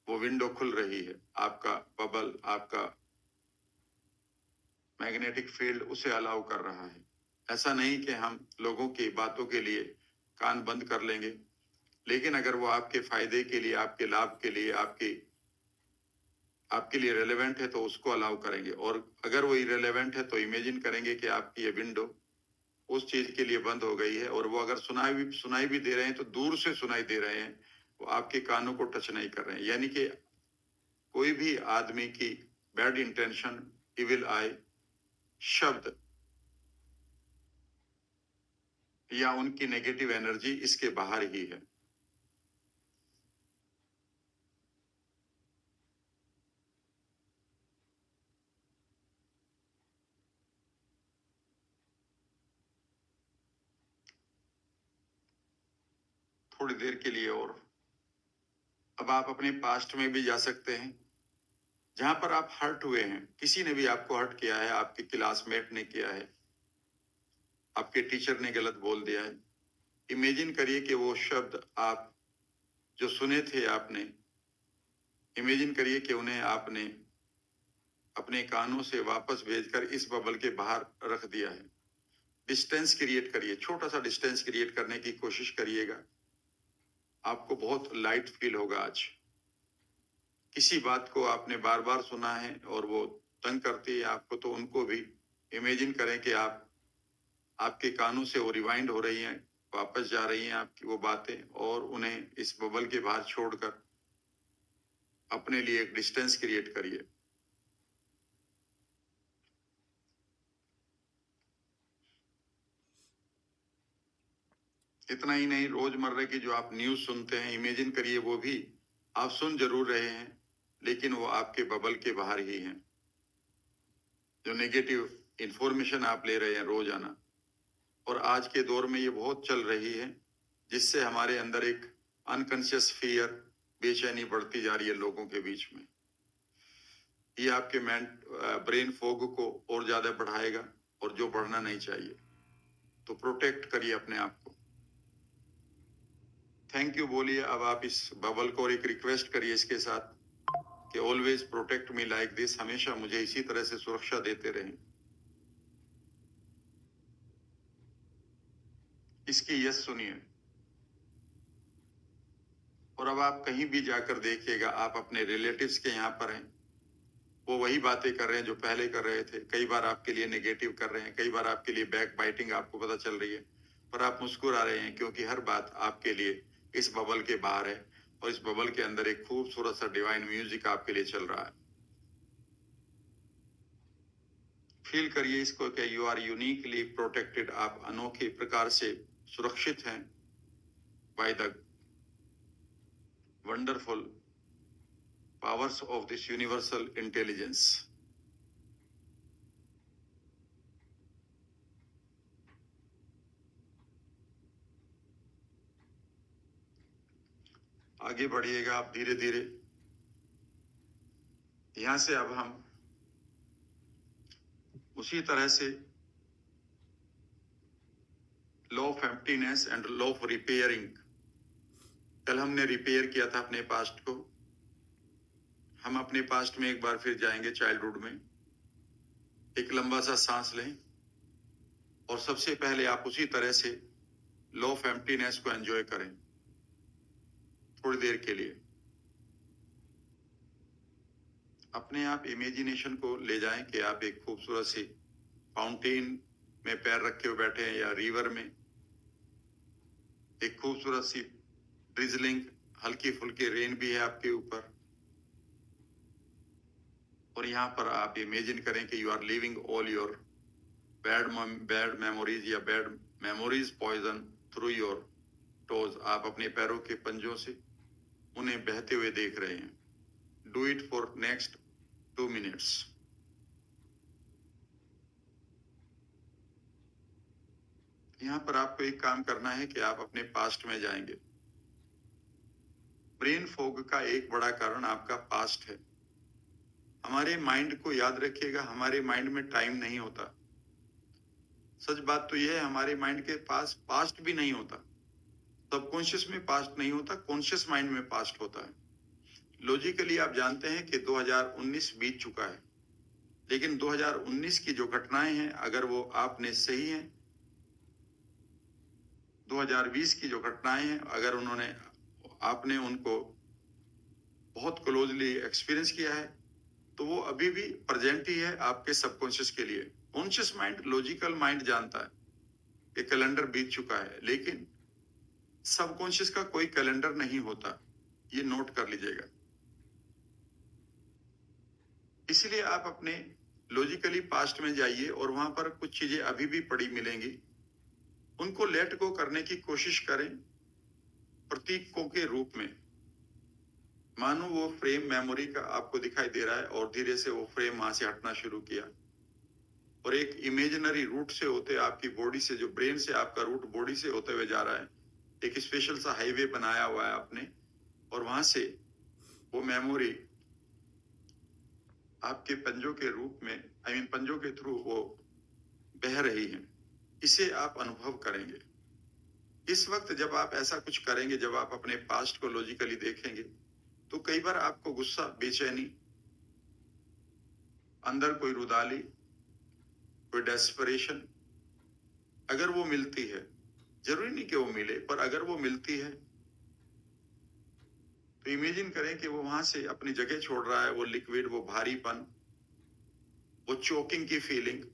वो विंडो खुल रही है। आपका बबल, आपका मैग्नेटिक फील्ड उसे अलाउ कर रहा है। ऐसा नहीं कि हम लोगों की बातों के लिए कान बंद कर लेंगे, लेकिन अगर वो आपके फायदे के लिए, आपके लाभ के लिए, आपके लिए रेलेवेंट है तो उसको अलाउ करेंगे, और अगर वो इरेलेवेंट है तो इमेजिन करेंगे कि आपकी ये विंडो उस चीज के लिए बंद हो गई है, और वो अगर सुनाई भी दे रहे हैं तो दूर से सुनाई दे रहे हैं, वो आपके कानों को टच नहीं कर रहे हैं। यानी कि कोई भी आदमी की बैड इंटेंशन, इविल आई शब्द या उनकी नेगेटिव एनर्जी इसके बाहर ही है। थोड़ी देर के लिए और अब आप अपने पास्ट में भी जा सकते हैं, जहां पर आप हर्ट हुए हैं। किसी ने भी आपको हर्ट किया है, आपके क्लासमेट ने किया है, आपके टीचर ने गलत बोल दिया है। इमेजिन करिए कि वो शब्द आप जो सुने थे आपने, इमेजिन करिए कि उन्हें आपने अपने कानों से वापस भेजकर इस बबल के बाहर रख दिया है। डिस्टेंस क्रिएट करिए, छोटा सा डिस्टेंस क्रिएट करने की कोशिश करिएगा। आपको बहुत लाइट फील होगा आज। किसी बात को आपने बार बार सुना है और वो तंग करती है आपको, तो उनको भी इमेजिन करें कि आपके कानों से वो रिवाइंड हो रही हैं, वापस जा रही हैं आपकी वो बातें, और उन्हें इस बबल के बाहर छोड़कर अपने लिए एक डिस्टेंस क्रिएट करिए। इतना ही नहीं, रोजमर्रा की जो आप न्यूज सुनते हैं, इमेजिन करिए वो भी आप सुन जरूर रहे हैं, लेकिन वो आपके बबल के बाहर ही हैं। जो नेगेटिव इंफॉर्मेशन आप ले रहे हैं रोजाना, और आज के दौर में ये बहुत चल रही है, जिससे हमारे अंदर एक अनकॉन्शियस फियर, बेचैनी बढ़ती जा रही है लोगों के बीच में। ये आपके ब्रेन फॉग को और ज्यादा बढ़ाएगा, और जो बढ़ना नहीं चाहिए। तो प्रोटेक्ट करिए अपने आप को। थैंक यू बोलिए अब आप इस बबल को, और एक रिक्वेस्ट करिए इसके साथ कि always protect me like this, हमेशा मुझे इसी तरह से सुरक्षा देते रहें। इसकी यस सुनिए। और अब आप कहीं भी जाकर देखिएगा, आप अपने रिलेटिव्स के यहाँ पर हैं, वो वही बातें कर रहे हैं जो पहले कर रहे थे। कई बार आपके लिए नेगेटिव कर रहे हैं, कई बार आपके लिए बैक बाइटिंग आपको पता चल रही है, पर आप मुस्कुरा रहे हैं क्योंकि हर बात आपके लिए इस बबल के बाहर है, और इस बबल के अंदर एक खूबसूरत सा डिवाइन म्यूजिक आपके लिए चल रहा है। फील करिए इसको कि यू आर यूनिकली प्रोटेक्टेड, आप अनोखे प्रकार से सुरक्षित हैं by the wonderful powers of this universal intelligence. आगे बढ़िएगा आप धीरे धीरे। यहां से अब हम उसी तरह से law of emptiness and law of repairing, कल हमने रिपेयर किया था अपने पास्ट को, हम अपने पास्ट में एक बार फिर जाएंगे चाइल्डहुड में। एक लंबा सा सांस लें, और सबसे पहले आप उसी तरह से लॉ ऑफ एम्प्टीनेस को एंजॉय करें थोड़ी देर के लिए। अपने आप इमेजिनेशन को ले जाएं कि आप एक खूबसूरत सी फाउंटेन में पैर रखे हुए बैठे हैं, या रिवर में एक खूबसूरत सी ड्रिजलिंग, हल्की फुल्की रेन भी है आपके ऊपर, और यहाँ पर आप इमेजिन करें कि you are living all your bad memories या bad memories poison through your toes. आप अपने पैरों के पंजों से उन्हें बहते हुए देख रहे हैं। Do it for next 2 minutes. यहाँ पर आपको एक काम करना है कि आप अपने पास्ट में जाएंगे। ब्रेन फॉग का एक बड़ा कारण आपका पास्ट है। हमारे माइंड को याद रखिएगा, हमारे माइंड में टाइम नहीं होता। सच बात तो यह है, हमारे माइंड के पास पास्ट भी नहीं होता। सबकॉन्शियस में पास्ट नहीं होता, कॉन्शियस माइंड में पास्ट होता है। लॉजिकली आप जानते हैं कि 2019 बीत चुका है, लेकिन 2019 की जो घटनाएं हैं, अगर वो आपने सही हैं, 2020 की जो घटनाएं हैं, अगर आपने उनको बहुत क्लोजली एक्सपीरियंस किया है, तो वो अभी भी प्रेजेंट ही है आपके सबकॉन्शियस के लिए। कॉन्शियस माइंड, लॉजिकल माइंड जानता है कि कैलेंडर बीत चुका है, लेकिन सबकॉन्शियस का कोई कैलेंडर नहीं होता, ये नोट कर लीजिएगा। इसलिए आप अपने लॉजिकली पास्ट में जाइए, और वहां पर कुछ चीजें अभी भी पड़ी मिलेंगी, उनको लेट गो करने की कोशिश करें प्रतीकों के रूप में। मानो वो फ्रेम मेमोरी का आपको दिखाई दे रहा है, और धीरे से वो फ्रेम वहां से हटना शुरू किया, और एक इमेजिनरी रूट से होते आपकी बॉडी से, जो ब्रेन से आपका रूट बॉडी से होते हुए जा रहा है, एक स्पेशल सा हाईवे बनाया हुआ है आपने, और वहां से वो मेमोरी आपके पंजों के रूप में, पंजों के थ्रू वो बह रही है। इसे आप अनुभव करेंगे। इस वक्त जब आप ऐसा कुछ करेंगे, जब आप अपने पास्ट को लॉजिकली देखेंगे, तो कई बार आपको गुस्सा, बेचैनी अंदर कोई रुदाली, कोई डेस्परेशन, अगर वो मिलती है, जरूरी नहीं कि वो मिले, पर अगर वो मिलती है तो इमेजिन करें कि वो वहां से अपनी जगह छोड़ रहा है, वो लिक्विड, वो भारीपन, वो चोकिंग की फीलिंग,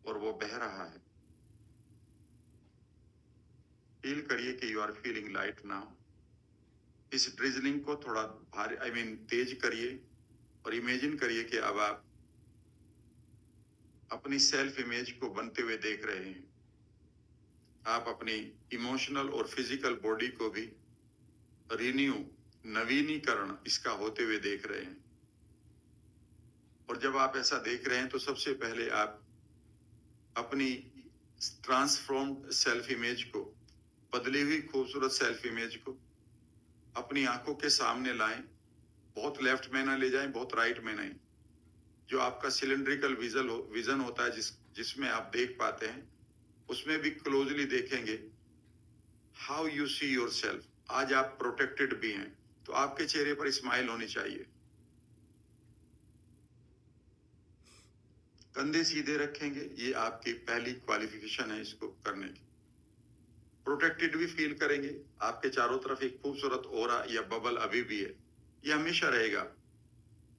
और वो बह रहा है। फील करिए कि you are feeling light now. इस ड्रिजलिंग को थोड़ा भारी तेज करिए और इमेजिन करिए कि अब आप अपनी सेल्फ इमेज को बनते हुए देख रहे हैं। आप अपनी इमोशनल और फिजिकल बॉडी को भी रिन्यू, नवीनीकरण इसका होते हुए देख रहे हैं। और जब आप ऐसा देख रहे हैं तो सबसे पहले आप अपनी ट्रांसफॉर्म्ड सेल्फ इमेज को, बदली हुई खूबसूरत सेल्फ इमेज को अपनी आंखों के सामने लाएं। बहुत लेफ्ट में ना ले जाएं, बहुत राइट में नहीं। जो आपका सिलेंड्रिकल विजन होता है, जिसमें आप देख पाते हैं, उसमें भी क्लोजली देखेंगे। How you see your self. आज आप प्रोटेक्टेड भी हैं तो आपके चेहरे पर स्माइल होनी चाहिए। कंधे सीधे रखेंगे, ये आपकी पहली क्वालिफिकेशन है इसको करने की। प्रोटेक्टेड भी फील करेंगे। आपके चारों तरफ एक खूबसूरत ओरा या बबल अभी भी है, ये हमेशा रहेगा।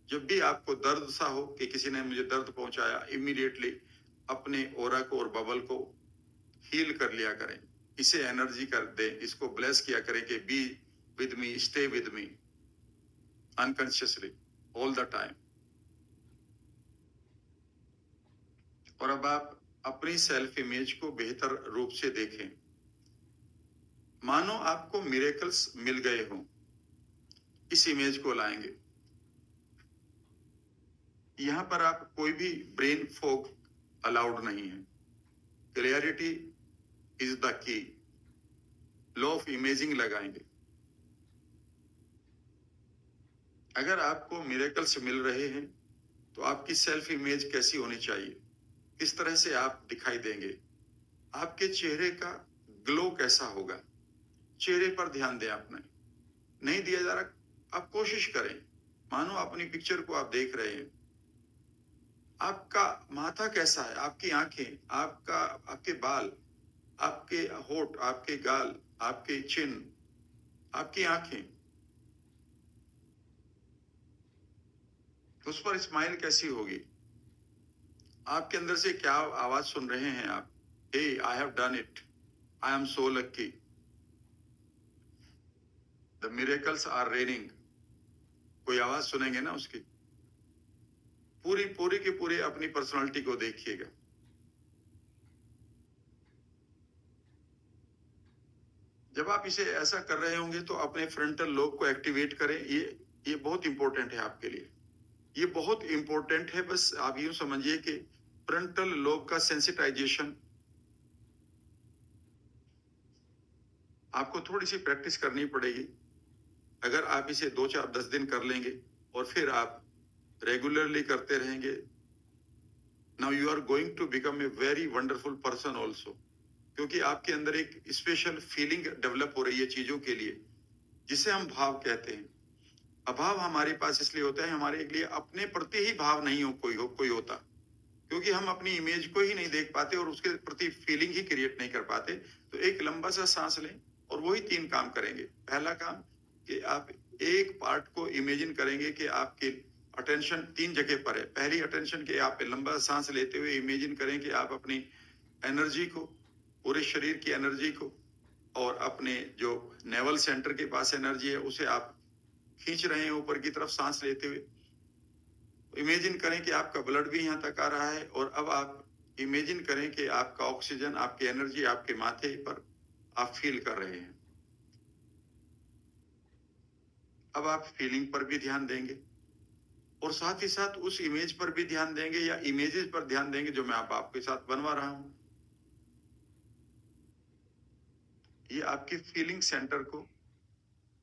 जब भी आपको दर्द सा हो कि किसी ने मुझे दर्द पहुंचाया, इमीडिएटली अपने ओरा को और बबल को हील कर लिया करें, इसे एनर्जी कर दें, इसको ब्लेस किया करें कि be with me, stay with me unconsciously all the time. और अब आप अपनी सेल्फ इमेज को बेहतर रूप से देखें, मानो आपको मिरेकल्स मिल गए हों। इस इमेज को लाएंगे। यहां पर आप कोई भी ब्रेन फॉग अलाउड नहीं है। Clarity is the key. Law of imaging लगाएंगे। अगर आपको मिरेकल्स मिल रहे हैं तो आपकी सेल्फ इमेज कैसी होनी चाहिए, किस तरह से आप दिखाई देंगे, आपके चेहरे का ग्लो कैसा होगा। चेहरे पर ध्यान दें। आपने नहीं दिया जा रहा, आप कोशिश करें, मानो अपनी पिक्चर को आप देख रहे हैं। आपका माथा कैसा है, आपकी आंखें, आपके बाल, आपके होठ, आपके गाल, आपके चिन, आपकी आंखें, उस पर स्माइल कैसी होगी। आपके अंदर से क्या आवाज सुन रहे हैं आप? Hey, I have done it, I am so lucky, the miracles are raining. कोई आवाज सुनेंगे ना उसकी। पूरी पूरी की पूरी अपनी पर्सनालिटी को देखिएगा। जब आप इसे ऐसा कर रहे होंगे तो अपने फ्रंटल लोब को एक्टिवेट करें। ये बहुत इंपॉर्टेंट है आपके लिए, ये बहुत इंपॉर्टेंट है। बस आप यूं समझिए कि फ्रंटल लोब का सेंसिटाइजेशन आपको थोड़ी सी प्रैक्टिस करनी पड़ेगी। अगर आप इसे 2 4 10 दिन कर लेंगे और फिर आप रेगुलरली करते रहेंगे, now you are going to become a very wonderful person also. क्योंकि आपके अंदर एक स्पेशल फीलिंग डेवलप हो रही है चीजों के लिए, जिसे हम भाव कहते हैं। अभाव हमारे पास इसलिए होता है, हमारे लिए अपने प्रति ही भाव नहीं कोई होता, क्योंकि हम अपनी इमेज को ही नहीं देख पाते और उसके प्रति फीलिंग ही क्रिएट नहीं कर पाते। तो एक लंबा सा सांस लें और वही 3 काम करेंगे। पहला काम कि आप एक पार्ट को इमेजिन करेंगे कि आपकी अटेंशन 3 जगह पर है। पहली अटेंशन कि आप लंबा सांस लेते हुए इमेजिन करें कि आप अपनी एनर्जी को, पूरे शरीर की एनर्जी को, और अपने जो नेवल सेंटर के पास एनर्जी है उसे आप खींच रहे हैं ऊपर की तरफ सांस लेते हुए। इमेजिन करें कि आपका ब्लड भी यहां तक आ रहा है और अब आप इमेजिन करें कि आपका ऑक्सीजन, आपकी एनर्जी आपके माथे पर आप फील कर रहे हैं। अब आप फीलिंग पर भी ध्यान देंगे और साथ ही साथ उस इमेज पर भी ध्यान देंगे या इमेजेस पर ध्यान देंगे जो मैं आपके साथ बनवा रहा हूं। ये आपकी फीलिंग सेंटर को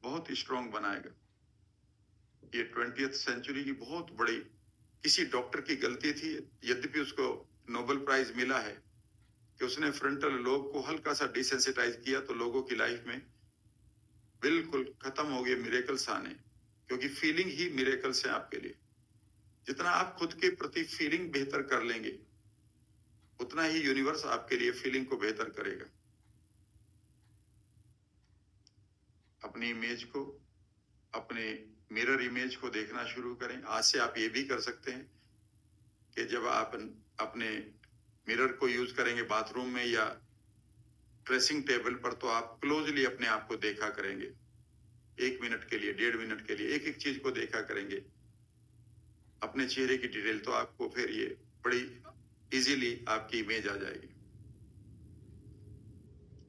बहुत स्ट्रॉन्ग बनाएगा। ये 20th सेंचुरी की बहुत बड़ी किसी डॉक्टर की गलती थी, यद्यपि उसको नोबेल प्राइज मिला है कि उसने फ्रंटल लोब को हल्का सा डिसेंसिटाइज किया तो लोगों की लाइफ में बिल्कुल खत्म हो गए मिरेकल्स आने, क्योंकि फीलिंग ही मिरेकल्स है आपके लिए। जितना आप खुद के प्रति फीलिंग बेहतर कर लेंगे, उतना ही यूनिवर्स आपके लिए फीलिंग को बेहतर करेगा। अपनी इमेज को, अपने मिरर इमेज को देखना शुरू करें। आज से आप ये भी कर सकते हैं कि जब आप अपने मिरर को यूज करेंगे बाथरूम में या ड्रेसिंग टेबल पर, तो आप क्लोजली अपने आप को देखा करेंगे। 1 मिनट के लिए, 1.5 मिनट के लिए एक एक चीज को देखा करेंगे, अपने चेहरे की डिटेल, तो आपको फिर ये बड़ी इजीली आपकी इमेज आ जाएगी।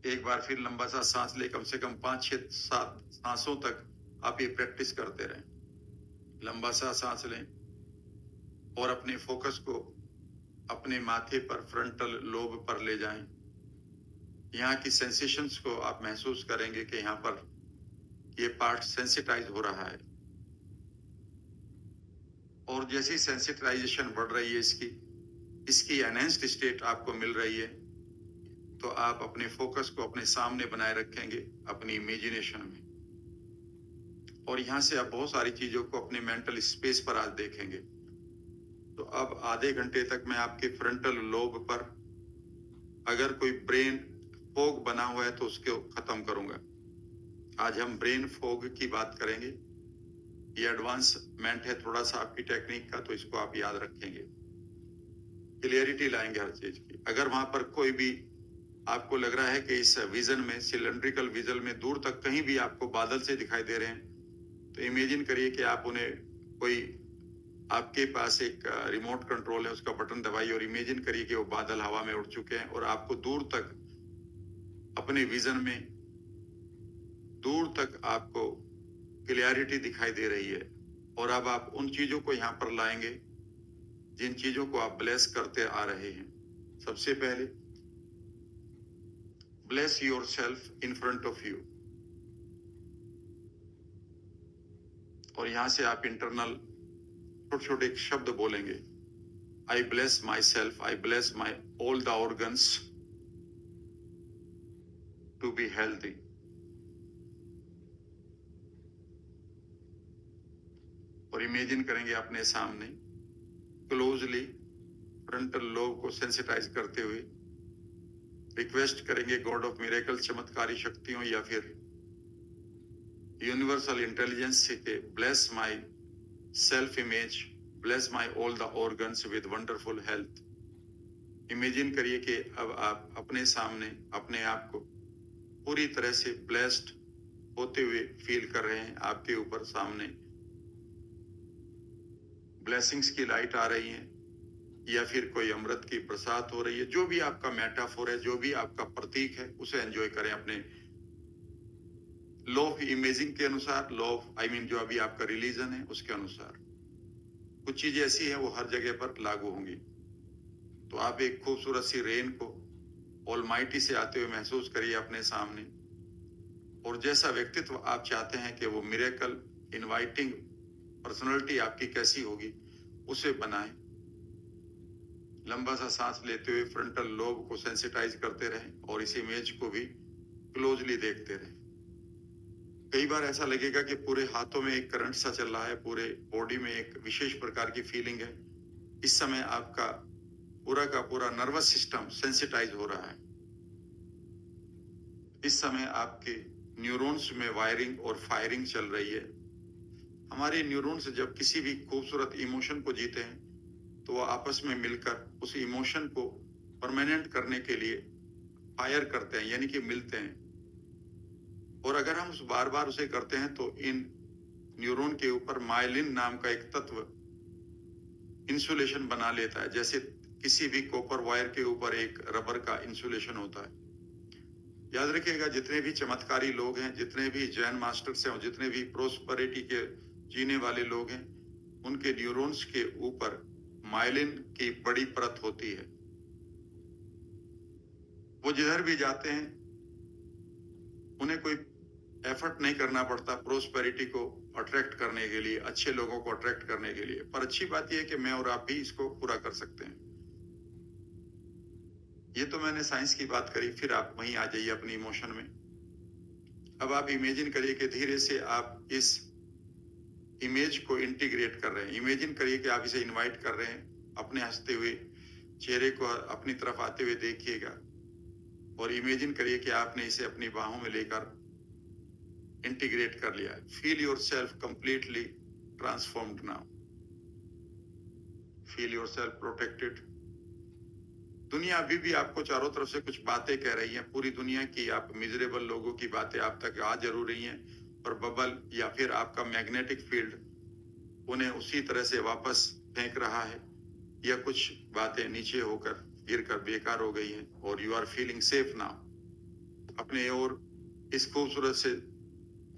एक बार फिर लंबा सा सांस ले, कम से कम 5, 6, 7 सांसों तक आप ये प्रैक्टिस करते रहें। लंबा सा सांस लें और अपने फोकस को अपने माथे पर, फ्रंटल लोब पर ले जाएं। यहाँ की सेंसेशंस को आप महसूस करेंगे कि यहाँ पर ये पार्ट सेंसिटाइज हो रहा है, और जैसी सेंसिटाइजेशन बढ़ रही है, इसकी एनहेंस्ड स्टेट आपको मिल रही है, तो आप अपने फोकस को अपने सामने बनाए रखेंगे अपनी इमेजिनेशन में, और यहाँ से आप बहुत सारी चीजों को अपने मेंटल स्पेस पर आज देखेंगे। तो अब आधे घंटे तक मैं आपके फ्रंटल लोब पर अगर कोई ब्रेन फोग बना हुआ है तो उसको खत्म करूंगा। आज हम ब्रेन फोग की बात करेंगे। ये एडवांसमेंट है थोड़ा सा आपकी टेक्निक का, तो इसको आप याद रखेंगे। क्लियरिटी लाएंगे हर चीज की। अगर वहां पर कोई भी आपको लग रहा है कि इस विजन में, सिलेंड्रिकल विजन में दूर तक कहीं भी आपको बादल से दिखाई दे रहे हैं, तो इमेजिन करिए कि आप उन्हें, कोई आपके पास एक रिमोट कंट्रोल है, उसका बटन दबाइए और इमेजिन करिए कि वो बादल हवा में उड़ चुके हैं और आपको दूर तक अपने विजन में, दूर तक आपको क्लियरिटी दिखाई दे रही है। और अब आप उन चीजों को यहाँ पर लाएंगे जिन चीजों को आप ब्लेस करते आ रहे हैं। सबसे पहले bless yourself in front of you, और यहां से आप इंटरनल छोटे छोटे शब्द बोलेंगे। I bless myself, I bless my all the organs to be healthy. और इमेजिन करेंगे अपने सामने क्लोजली फ्रंटल लोब को सेंसिटाइज करते हुए रिक्वेस्ट करेंगे गॉड ऑफ मिरेकल, चमत्कारी शक्तियों या फिर यूनिवर्सल इंटेलिजेंस से के bless my self image, bless my all the organs with wonderful health. Imagine करिए कि अब आप अपने सामने अपने आप को पूरी तरह से ब्लेस्ड होते हुए फील कर रहे हैं। आपके ऊपर सामने ब्लेसिंग्स की लाइट आ रही है, या फिर कोई अमृत की बरसात हो रही है। जो भी आपका मेटाफोर है, जो भी आपका प्रतीक है, उसे एंजॉय करें अपने लॉ ऑफ इमेजिंग के अनुसार, लॉ ऑफ जो अभी आपका रिलीजन है उसके अनुसार। कुछ चीजें ऐसी है वो हर जगह पर लागू होंगी। तो आप एक खूबसूरत सी रेन को ऑलमाइटी से आते हुए महसूस करिए अपने सामने, और जैसा व्यक्तित्व आप चाहते हैं कि वो मिरेकल इनवाइटिंग पर्सनालिटी आपकी कैसी होगी, उसे बनाएं। लंबा सा सांस लेते हुए फ्रंटल लोब को सेंसिटाइज करते रहें और इस इमेज को भी क्लोजली देखते रहें। कई बार ऐसा लगेगा कि पूरे हाथों में एक करंट सा चल रहा है, पूरे बॉडी में एक विशेष प्रकार की फीलिंग है। इस समय आपका पूरा का पूरा नर्वस सिस्टम सेंसिटाइज हो रहा है। इस समय आपके न्यूरॉन्स में वायरिंग और फायरिंग चल रही है। हमारे न्यूरॉन्स जब किसी भी खूबसूरत इमोशन को जीते हैं तो वो आपस में मिलकर उस इमोशन को परमानेंट करने के लिए फायर करते हैं, यानी कि मिलते हैं। और अगर हम उस बार बार उसे करते हैं तो इन न्यूरॉन के ऊपर माइलिन नाम का एक तत्व इंसुलेशन बना लेता है, जैसे किसी भी कॉपर वायर के ऊपर एक रबर का इंसुलेशन होता है। याद रखिएगा, जितने भी चमत्कारी लोग हैं, जितने भी जैन मास्टर्स हैं और जितने भी प्रोस्पेरिटी के जीने वाले लोग हैं, उनके न्यूरॉन्स के ऊपर माइलिन की बड़ी परत होती है। वो जिधर भी जाते हैं उन्हें कोई एफर्ट नहीं करना पड़ता प्रोस्पेरिटी को अट्रैक्ट करने के लिए, अच्छे लोगों को अट्रैक्ट करने के लिए। पर अच्छी बात यह है कि मैं और आप भी इसको पूरा कर सकते हैं। ये तो मैंने साइंस की बात करी, फिर आप वहीं आ जाइए अपनी इमोशन में। अब आप इमेजिन करिए कि धीरे से आप इस इमेज को इंटीग्रेट कर रहे हैं। इमेजिन करिए कि आप इसे इनवाइट कर रहे हैं, अपने हंसते हुए चेहरे को अपनी तरफ आते हुए देखिएगा और इमेजिन करिए कि आपने इसे अपनी बाहों में लेकर इंटीग्रेट कर लिया। Feel your self completely transformed now. Feel your self protected. दुनिया अभी भी आपको चारों तरफ से कुछ बातें कह रही है, पूरी दुनिया की आप मिजरेबल लोगों की बातें आप तक आ जरूर रही हैं, और बबल या फिर आपका मैग्नेटिक फील्ड उन्हें उसी तरह से वापस फेंक रहा है, या कुछ बातें नीचे होकर गिरकर बेकार हो गई हैं, और you are feeling safe now. अपने और इस खूबसूरत से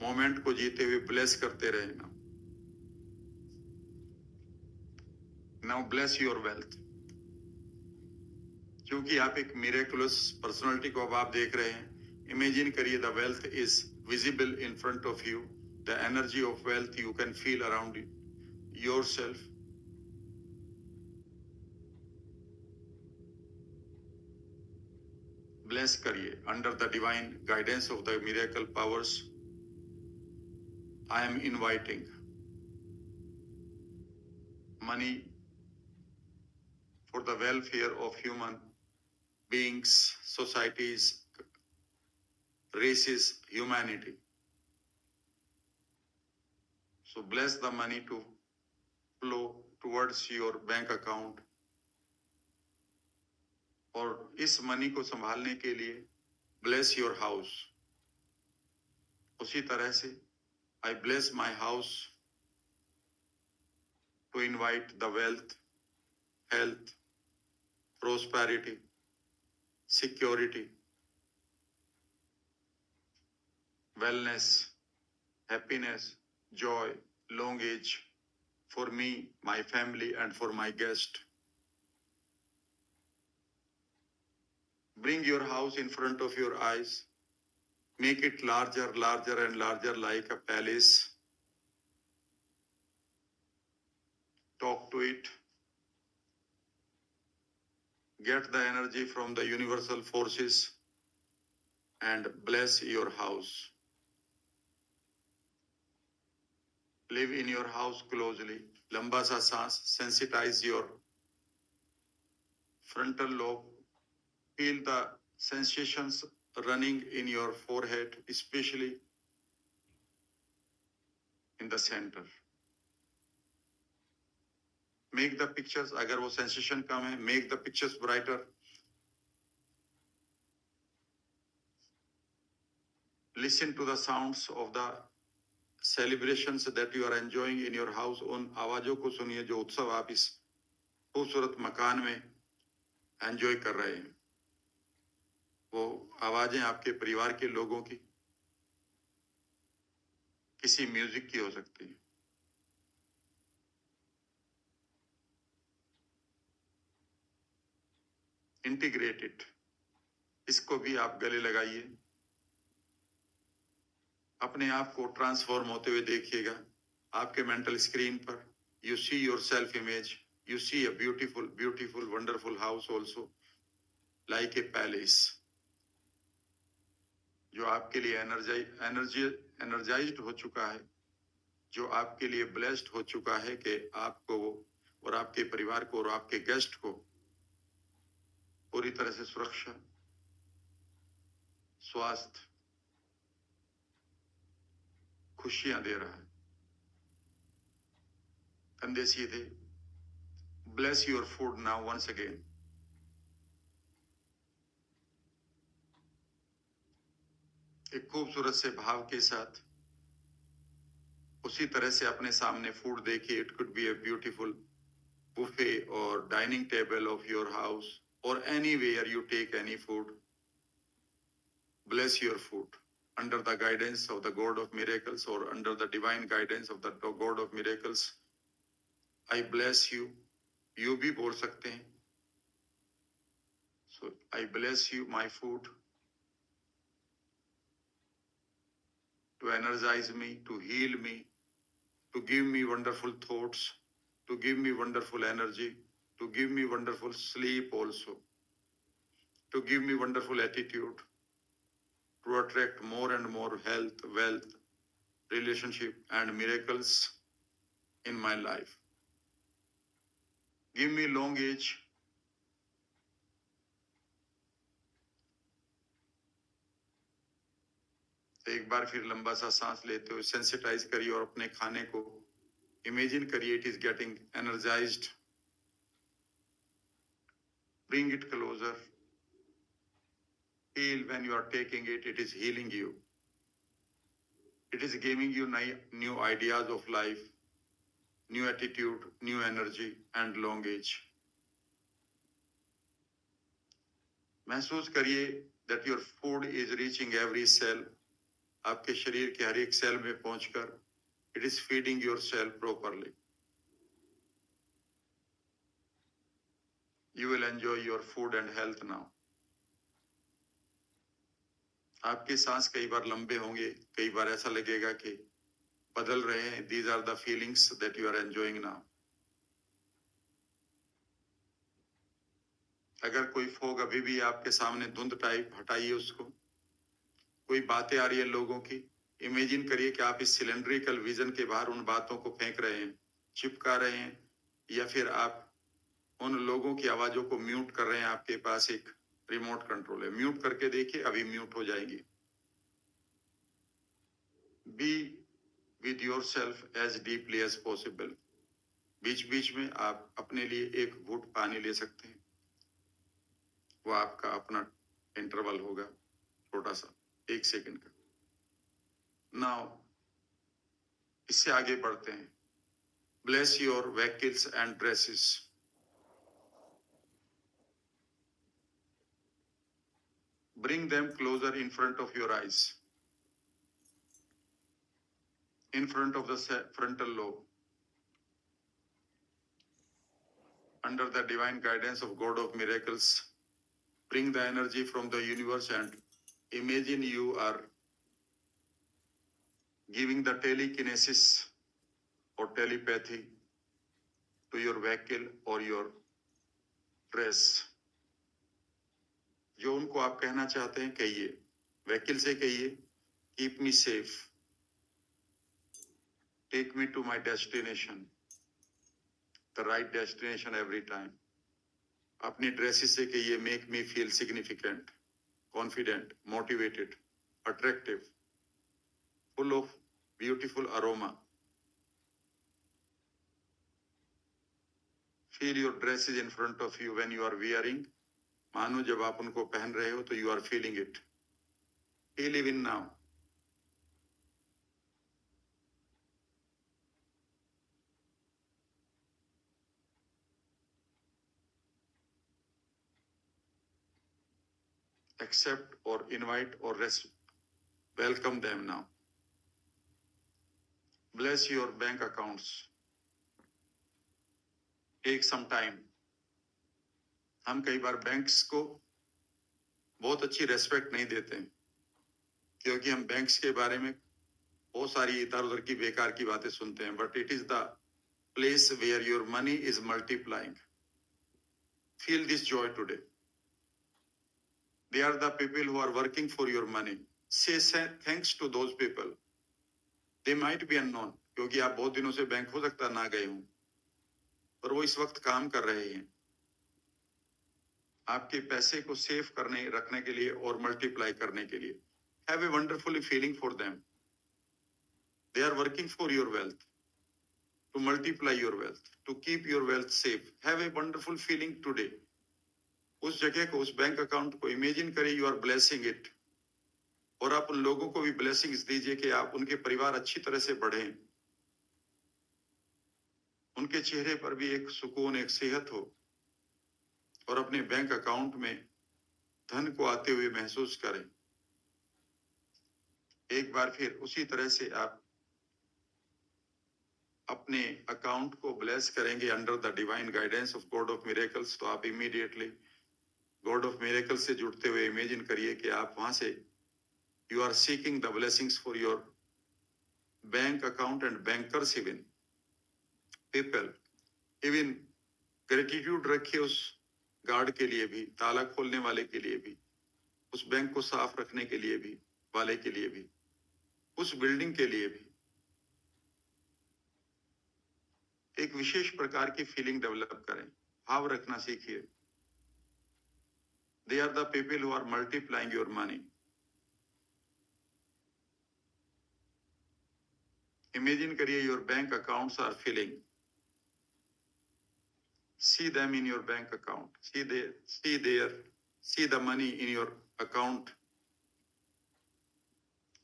मोमेंट को जीते हुए ब्लेस करते रहे ना। Now bless your wealth. क्योंकि आप एक मिरेकुलस पर्सनालिटी को अब आप देख रहे हैं, इमेजिन करिए the wealth is visible in front of you. The energy of wealth you can feel around yourself. Bless करिए under the divine guidance of the miracle powers. I am inviting money for the welfare of human beings, societies, races, humanity. So bless the money to flow towards your bank account. और इस money को संभालने के लिए bless your house. उसी तरह से I bless my house to invite the wealth, health, prosperity, security, wellness, happiness, joy, long age for me, my family, and for my guest. Bring your house in front of your eyes. Make it larger, larger, and larger like a palace. Talk to it. Get the energy from the universal forces and bless your house. Live in your house closely. लंबा सा सांस. Sensitize your frontal lobe. Feel the sensations running in your forehead, especially in the center. Make the pictures, अगर वो sensation कम है, make the pictures brighter. Listen to the sounds of the celebrations that you are enjoying in your house. उन आवाजों को सुनिए जो उत्सव आप इस खूबसूरत मकान में एंजॉय कर रहे हैं। वो आवाजें आपके परिवार के लोगों की, किसी म्यूजिक की हो सकती है। इंटीग्रेटेड, इसको भी आप गले लगाइए। अपने आप को ट्रांसफॉर्म होते हुए देखिएगा आपके मेंटल स्क्रीन पर। You see your self image, you see a beautiful beautiful wonderful house also like a palace, जो आपके लिए एनर्जाइज्ड हो चुका है, जो आपके लिए ब्लेस्ड हो चुका है कि आपको और आपके परिवार को और आपके गेस्ट को पूरी तरह से सुरक्षा, स्वास्थ्य, खुशियां दे रहा है। कंधे सीधे। Bless your food now once again. एक खूबसूरत से भाव के साथ उसी तरह से अपने सामने फूड देखिए। It could be a beautiful buffet और dining table of your house और anywhere you take any food. Bless your food under the guidance of the God of miracles or under the divine guidance of the God of miracles. I bless you. You भी बोल सकते हैं। So I bless you my food to energize me, to heal me, to give me wonderful thoughts, to give me wonderful energy, to give me wonderful sleep also, to give me wonderful attitude, to attract more and more health, wealth, relationship, and miracles in my life. Give me long age. एक बार फिर लंबा सा सांस लेते हुए sensitize करिए और अपने खाने को इमेजिन करिए it is getting energised. Bring it closer. Feel when you are taking it, it is healing you. It is giving you new ideas of life, new attitude, new energy, and long age. महसूस करिए that your food is reaching every cell. आपके शरीर के हर एक cell में पहुंचकर it is feeding your cell properly. You will enjoy your food and health now. आपके सांस कई बार लंबे होंगे, कई बार ऐसा लगेगा कि बदल रहे हैं. These are the feelings that you are enjoying now. अगर कोई फोग अभी भी आपके सामने धुंध टाइप, हटाइए उसको. कोई बातें आ रही है लोगों की, इमेजिन करिए कि आप इस सिलेंड्रिकल विजन के बाहर उन बातों को फेंक रहे हैं, चिपका रहे हैं, या फिर आप उन लोगों की आवाजों को म्यूट कर रहे हैं. आपके पास एक रिमोट कंट्रोल है, म्यूट करके देखिए, अभी म्यूट हो जाएंगी. Be with yourself as deeply as possible. बीच बीच में आप अपने लिए एक घूंट पानी ले सकते हैं. वो आपका अपना इंटरवल होगा, छोटा सा 1 सेकंड का. नाउ इससे आगे बढ़ते हैं. Bless your vehicles and dresses. Bring them closer in front of your eyes, in front of the frontal lobe. Under the divine guidance of God of miracles, bring the energy from the universe and imagine you are giving the telekinesis or telepathy to your vehicle or your dress. जो उनको आप कहना चाहते हैं कहिए. Vehicle से कहिए, keep me safe, take me to my destination, the right destination every time. अपनी ड्रेसेस से कहिए, make me feel significant, confident, motivated, attractive, full of beautiful aroma. Feel your dresses in front of you when you are wearing. मानो जब आप उनको पहन रहे हो तो you are feeling it. Feel even now. Accept or invite or welcome them now. Bless your bank accounts. Take some time. हम कई बार बैंक्स को बहुत अच्छी रेस्पेक्ट नहीं देते हैं, क्योंकि हम बैंक्स के बारे में बहुत सारी इधर उधर की बेकार की बातें सुनते हैं. But it is the place where your money is multiplying. Feel this joy today. They are the people who are working for your money. Say thanks to those people. They might be unknown, क्योंकि आप बहुत दिनों से bank हो सकता ना गए हों, पर वो इस वक्त काम कर रहे हैं आपके पैसे को सेव करने रखने के लिए और मल्टीप्लाई करने के लिए. Have a wonderful feeling for them. They are working for your wealth, to multiply your wealth, to keep your wealth safe. Have a wonderful feeling today. उस जगह को, उस बैंक अकाउंट को इमेजिन करिए, यू आर ब्लेसिंग इट. और आप उन लोगों को भी ब्लेसिंग्स दीजिए कि आप उनके परिवार अच्छी तरह से बढ़े, उनके चेहरे पर भी एक सुकून, एक सेहत हो, और अपने बैंक अकाउंट में धन को आते हुए महसूस करें. एक बार फिर उसी तरह से आप अपने अकाउंट को ब्लेस करेंगे under the divine guidance of God of miracles. तो आप इमीडिएटली गॉड ऑफ मिरेकल से जुड़ते हुए इमेजिन करिए कि आप वहां से you are seeking the blessings for your bank account and bankers even people. Even gratitude रखिए उस गार्ड के लिए भी, ताला खोलने वाले के लिए भी, उस बैंक को साफ रखने के लिए भी, वाले के लिए भी, उस बिल्डिंग के लिए भी एक विशेष प्रकार की फीलिंग डेवलप करें, भाव रखना सीखिए। They are the people who are multiplying your money. Imagine करिए your bank accounts are filling. See them in your bank account. See the money in your account.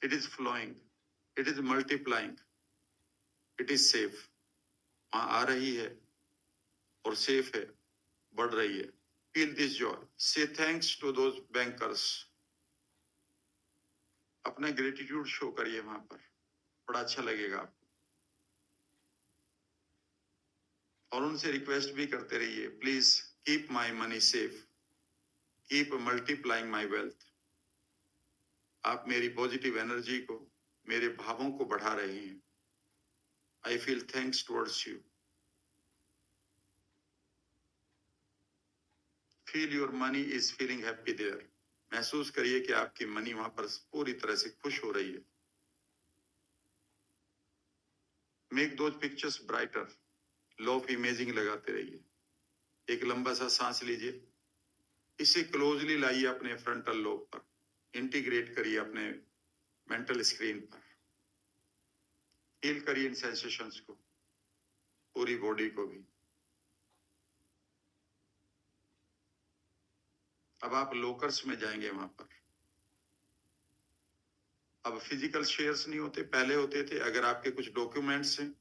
It is flowing. It is multiplying. It is safe. वहां आ रही है और safe है, बढ़ रही है। Feel this joy. Say thanks to those bankers. अपना gratitude show करिए वहां पर, बड़ा अच्छा लगेगा आपको। और उनसे रिक्वेस्ट भी करते रहिए, please keep my money safe, keep multiplying my wealth. आप मेरी पॉजिटिव एनर्जी को, मेरे भावों को बढ़ा रहे हैं। I feel thanks towards you. Feel your money is feeling happy there. महसूस करिए कि आपकी मनी वहां पर पूरी तरह से खुश हो रही है। Make those pictures brighter. Law of imaging लगाते रहिए। एक लंबा सा सांस लीजिए, इसे क्लोजली लाइए अपने फ्रंटल लोब पर, इंटीग्रेट करिए अपने मेंटल स्क्रीन पर। फील करिए इन सेंसेशंस को, पूरी बॉडी को भी। अब आप लोकर्स में जाएंगे वहां पर। अब फिजिकल शेयर्स नहीं होते, पहले होते थे। अगर आपके कुछ डॉक्यूमेंट्स हैं,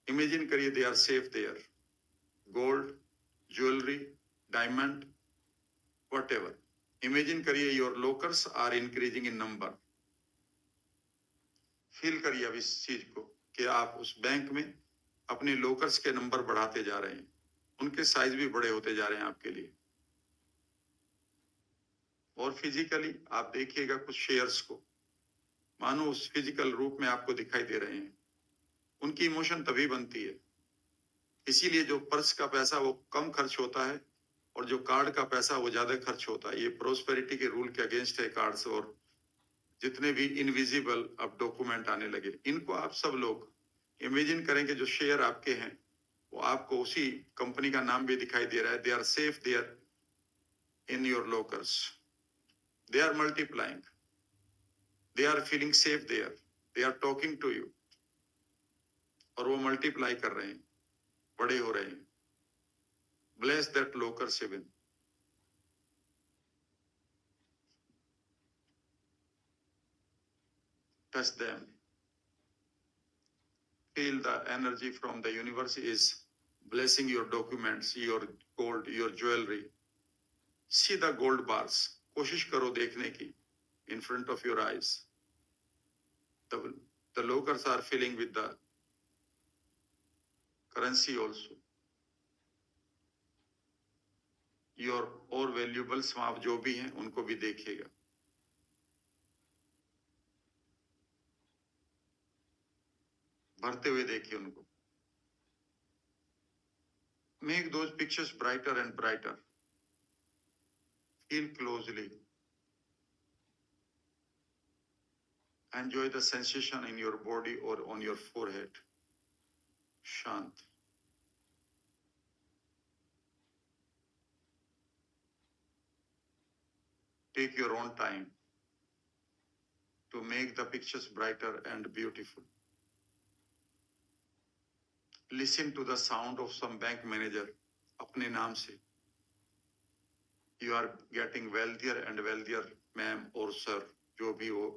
इमेजिन करिए they are safe there. Gold, jewellery, diamond, whatever. Imagine करिए your lockers are increasing in number. Feel करिए अब इस चीज को कि आप उस बैंक में अपने लोकर्स के नंबर बढ़ाते जा रहे हैं, उनके साइज भी बड़े होते जा रहे हैं आपके लिए। और फिजिकली आप देखिएगा कुछ शेयर्स को, मानो उस फिजिकल रूप में आपको दिखाई दे रहे हैं। उनकी इमोशन तभी बनती है। इसीलिए जो पर्स का पैसा वो कम खर्च होता है और जो कार्ड का पैसा वो ज्यादा खर्च होता है। ये प्रोस्पेरिटी के रूल के अगेंस्ट है कार्ड्स और जितने भी इनविजिबल अब डॉक्यूमेंट आने लगे। इनको आप सब लोग इमेजिन करेंगे, जो शेयर आपके हैं वो आपको उसी कंपनी का नाम भी दिखाई दे रहा है। They are safe there in your lockers. They are multiplying. They are feeling safe there. They are talking to you. और वो मल्टीप्लाई कर रहे हैं, बड़े हो रहे हैं। Bless that locker seven. Touch them. Feel the energy from the universe is blessing your documents, your gold, your jewelry. See the gold bars. कोशिश करो देखने की in front of your eyes. The lockers are filling with the currency also. Your और valuables वहां जो भी हैं उनको भी देखिएगा। भरते हुए देखिए उनको। Make those pictures brighter and brighter. Feel closely. Enjoy the sensation in your body or on your forehead. शांत। Take your own time to make the pictures brighter and beautiful. Listen to the sound of some bank manager अपने नाम से। You are getting wealthier and wealthier, ma'am or sir, जो भी हो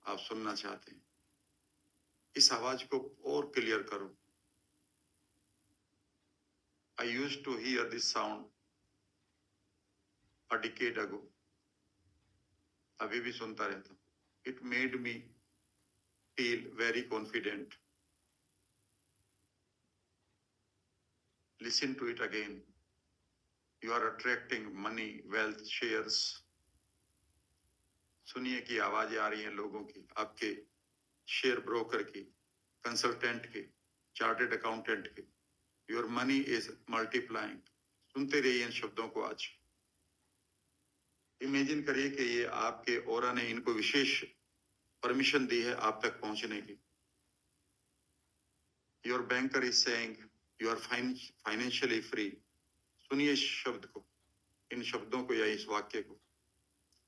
आप सुनना चाहते हैं। इस आवाज को और क्लियर करो। I used to hear this sound a decade ago. अभी भी सुनता रहता। It made me feel very confident. Listen to it again. You are attracting money, wealth, shares. सुनिए कि आवाजें आ रही हैं लोगों की, आपके शेयर ब्रोकर की, कंसल्टेंट की, चार्टेड अकाउंटेंट की। Your money is multiplying. सुनते रहिए इन शब्दों को आज। इमेजिन करिए कि ये आपके ऑरा ने इनको विशेष परमिशन दी है आप तक पहुंचने की। Your banker is saying you are financially free. सुनिए इस शब्द को, इन शब्दों को या इस वाक्य को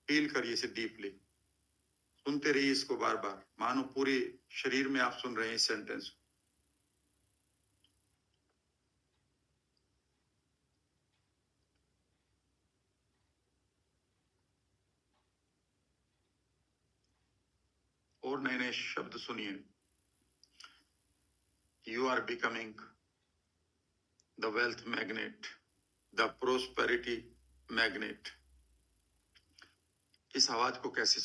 फील करिए इसे डीपली, सुनते रहिए इसको बार बार, मानो पूरे शरीर में आप सुन रहे हैं इस सेंटेंस को। और नए नए शब्द सुनिए। You are becoming the wealth magnet, the prosperity magnet. इस आवाज को कैसे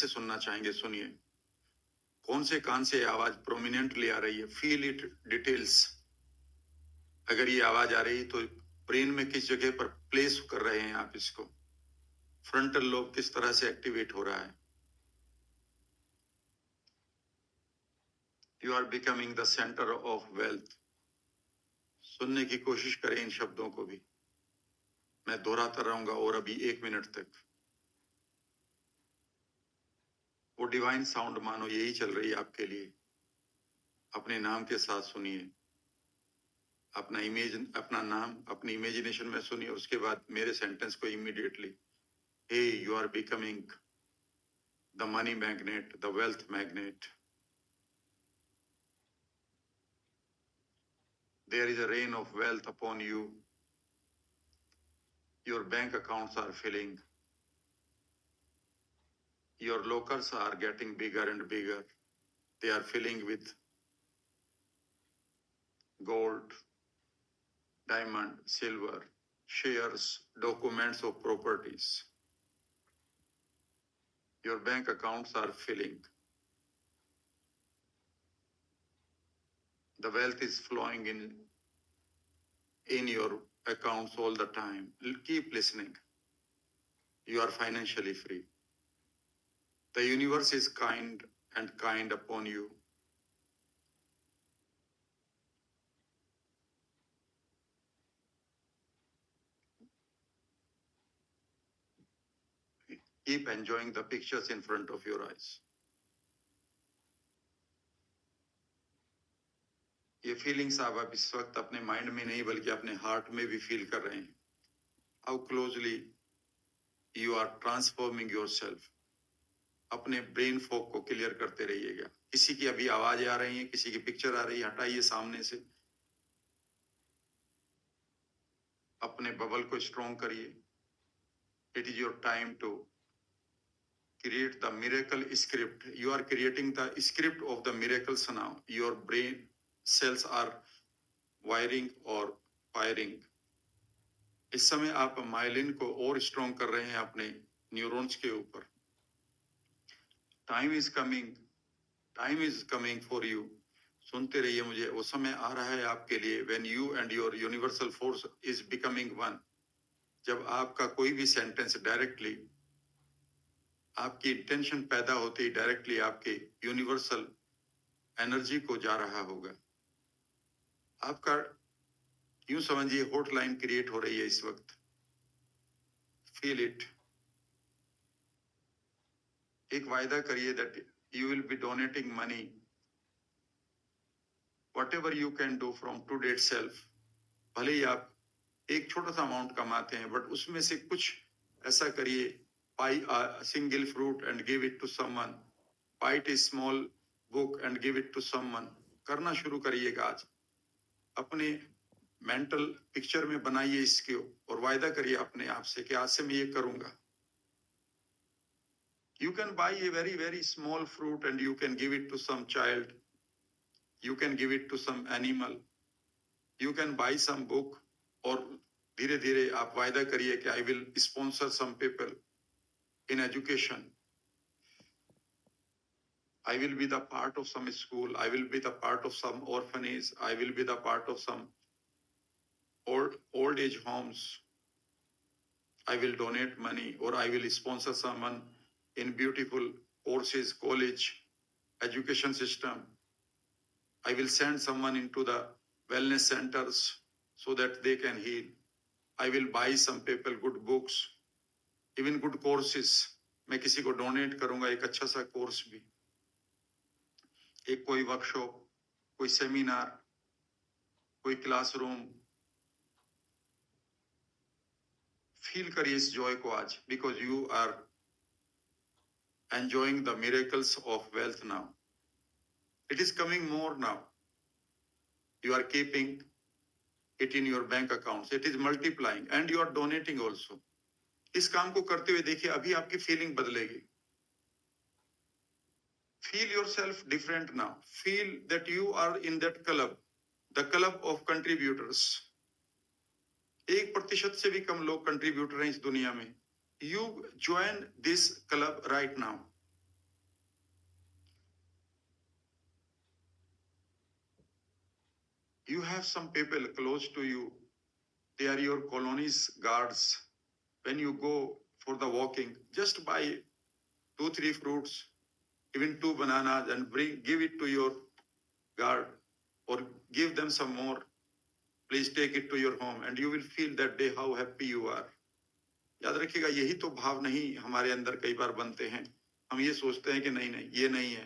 सुनना चाहेंगे? सुनिए, कौन से कान से आवाज प्रोमिनेंटली आ रही है, फील इट डिटेल्स। अगर ये आवाज आ रही तो ब्रेन में किस जगह पर प्लेस कर रहे हैं आप इसको, फ्रंटल लोब किस तरह से एक्टिवेट हो रहा है। You are becoming the centre of wealth. सुनने की कोशिश करें इन शब्दों को भी, मैं दोहराता रहूंगा और अभी 1 मिनट तक। वो डिवाइन साउंड मानो यही चल रही है आपके लिए। अपने नाम के साथ सुनिए, अपना नाम अपनी इमेजिनेशन में सुनिए, उसके बाद मेरे सेंटेंस को immediately. Hey you are becoming the money magnet, the wealth magnet. There is a rain of wealth upon you. Your bank accounts are filling. Your lockers are getting bigger and bigger. They are filling with gold, diamond, silver, shares, documents of properties. Your bank accounts are filling. The wealth is flowing in your accounts all the time. Keep listening. You are financially free. The universe is kind and kind upon you. Keep enjoying the pictures in front of your eyes. ये feelings आप इस वक्त अपने mind में नहीं बल्कि अपने heart में भी फील कर रहे हैं। How closely you are transforming yourself. अपने ब्रेन फॉग को क्लियर करते रहिएगा। किसी की अभी आवाज आ रही है, किसी की पिक्चर आ रही है, हटाइए सामने से। अपने बबल को स्ट्रॉन्ग करिए। It is your time to create the miracle script. You are creating the script of the miracles now. Your brain cells are wiring or firing. इस समय आप माइलिन को और स्ट्रॉन्ग कर रहे हैं अपने न्यूरॉन्स के ऊपर। Time is coming for you. सुनते रहिए मुझे, वो समय आ रहा है आपके लिए। When you and your universal force is becoming one. जब आपका कोई भी सेंटेंस डायरेक्टली आपकी इंटेंशन पैदा होती है, डायरेक्टली आपके यूनिवर्सल एनर्जी को जा रहा होगा। आपका यूं समझिए हॉटलाइन क्रिएट हो रही है इस वक्त। Feel it. एक वायदा करिए that you will be donating money whatever you can do from today itself. भले ही आप एक छोटा सा अमाउंट कमाते हैं, बट उसमें से कुछ ऐसा करिए। Buy a single fruit and give it to someone. Buy a small book and give it to someone. करना शुरू करिएगा आज। अपने मेंटल पिक्चर में बनाइए इसको और वायदा करिए अपने आप से कि आज से मैं ये करूंगा। You can buy a very, very small fruit and you can give it to some child. You can give it to some animal. You can buy some book. और धीरे धीरे आप वायदा करिए कि I will sponsor some people in education. I will be the part of some school. I will be the part of some orphanage. I will be the part of some old age homes. I will donate money or I will sponsor someone in beautiful courses, college, education system. I will send someone into the wellness centers so that they can heal. I will buy some people good books, even good courses. मैं किसी को donate करूंगा एक अच्छा सा course भी, एक कोई वर्कशॉप, कोई सेमिनार, कोई क्लासरूम। फील करिए इस जॉय को आज, because you are enjoying the miracles of wealth now. It is coming more now. You are keeping it in your bank accounts. It is multiplying and you are donating also. इस काम को करते हुए देखिए अभी आपकी फीलिंग बदलेगी. Feel yourself different now. Feel that you are in that club, the club of contributors. 1% से भी कम लोग कंट्रीब्यूटर हैं इस दुनिया में. You join this club right now. You have some people close to you. They are your colony's guards. When you go for the walking, just buy 2-3 fruits, even 2 bananas, and give it to your guard, or give them some more. Please take it to your home, and you will feel that day how happy you are. याद रखिएगा, यही तो भाव नहीं हमारे अंदर कई बार बनते हैं. हम ये सोचते हैं कि नहीं नहीं ये नहीं है.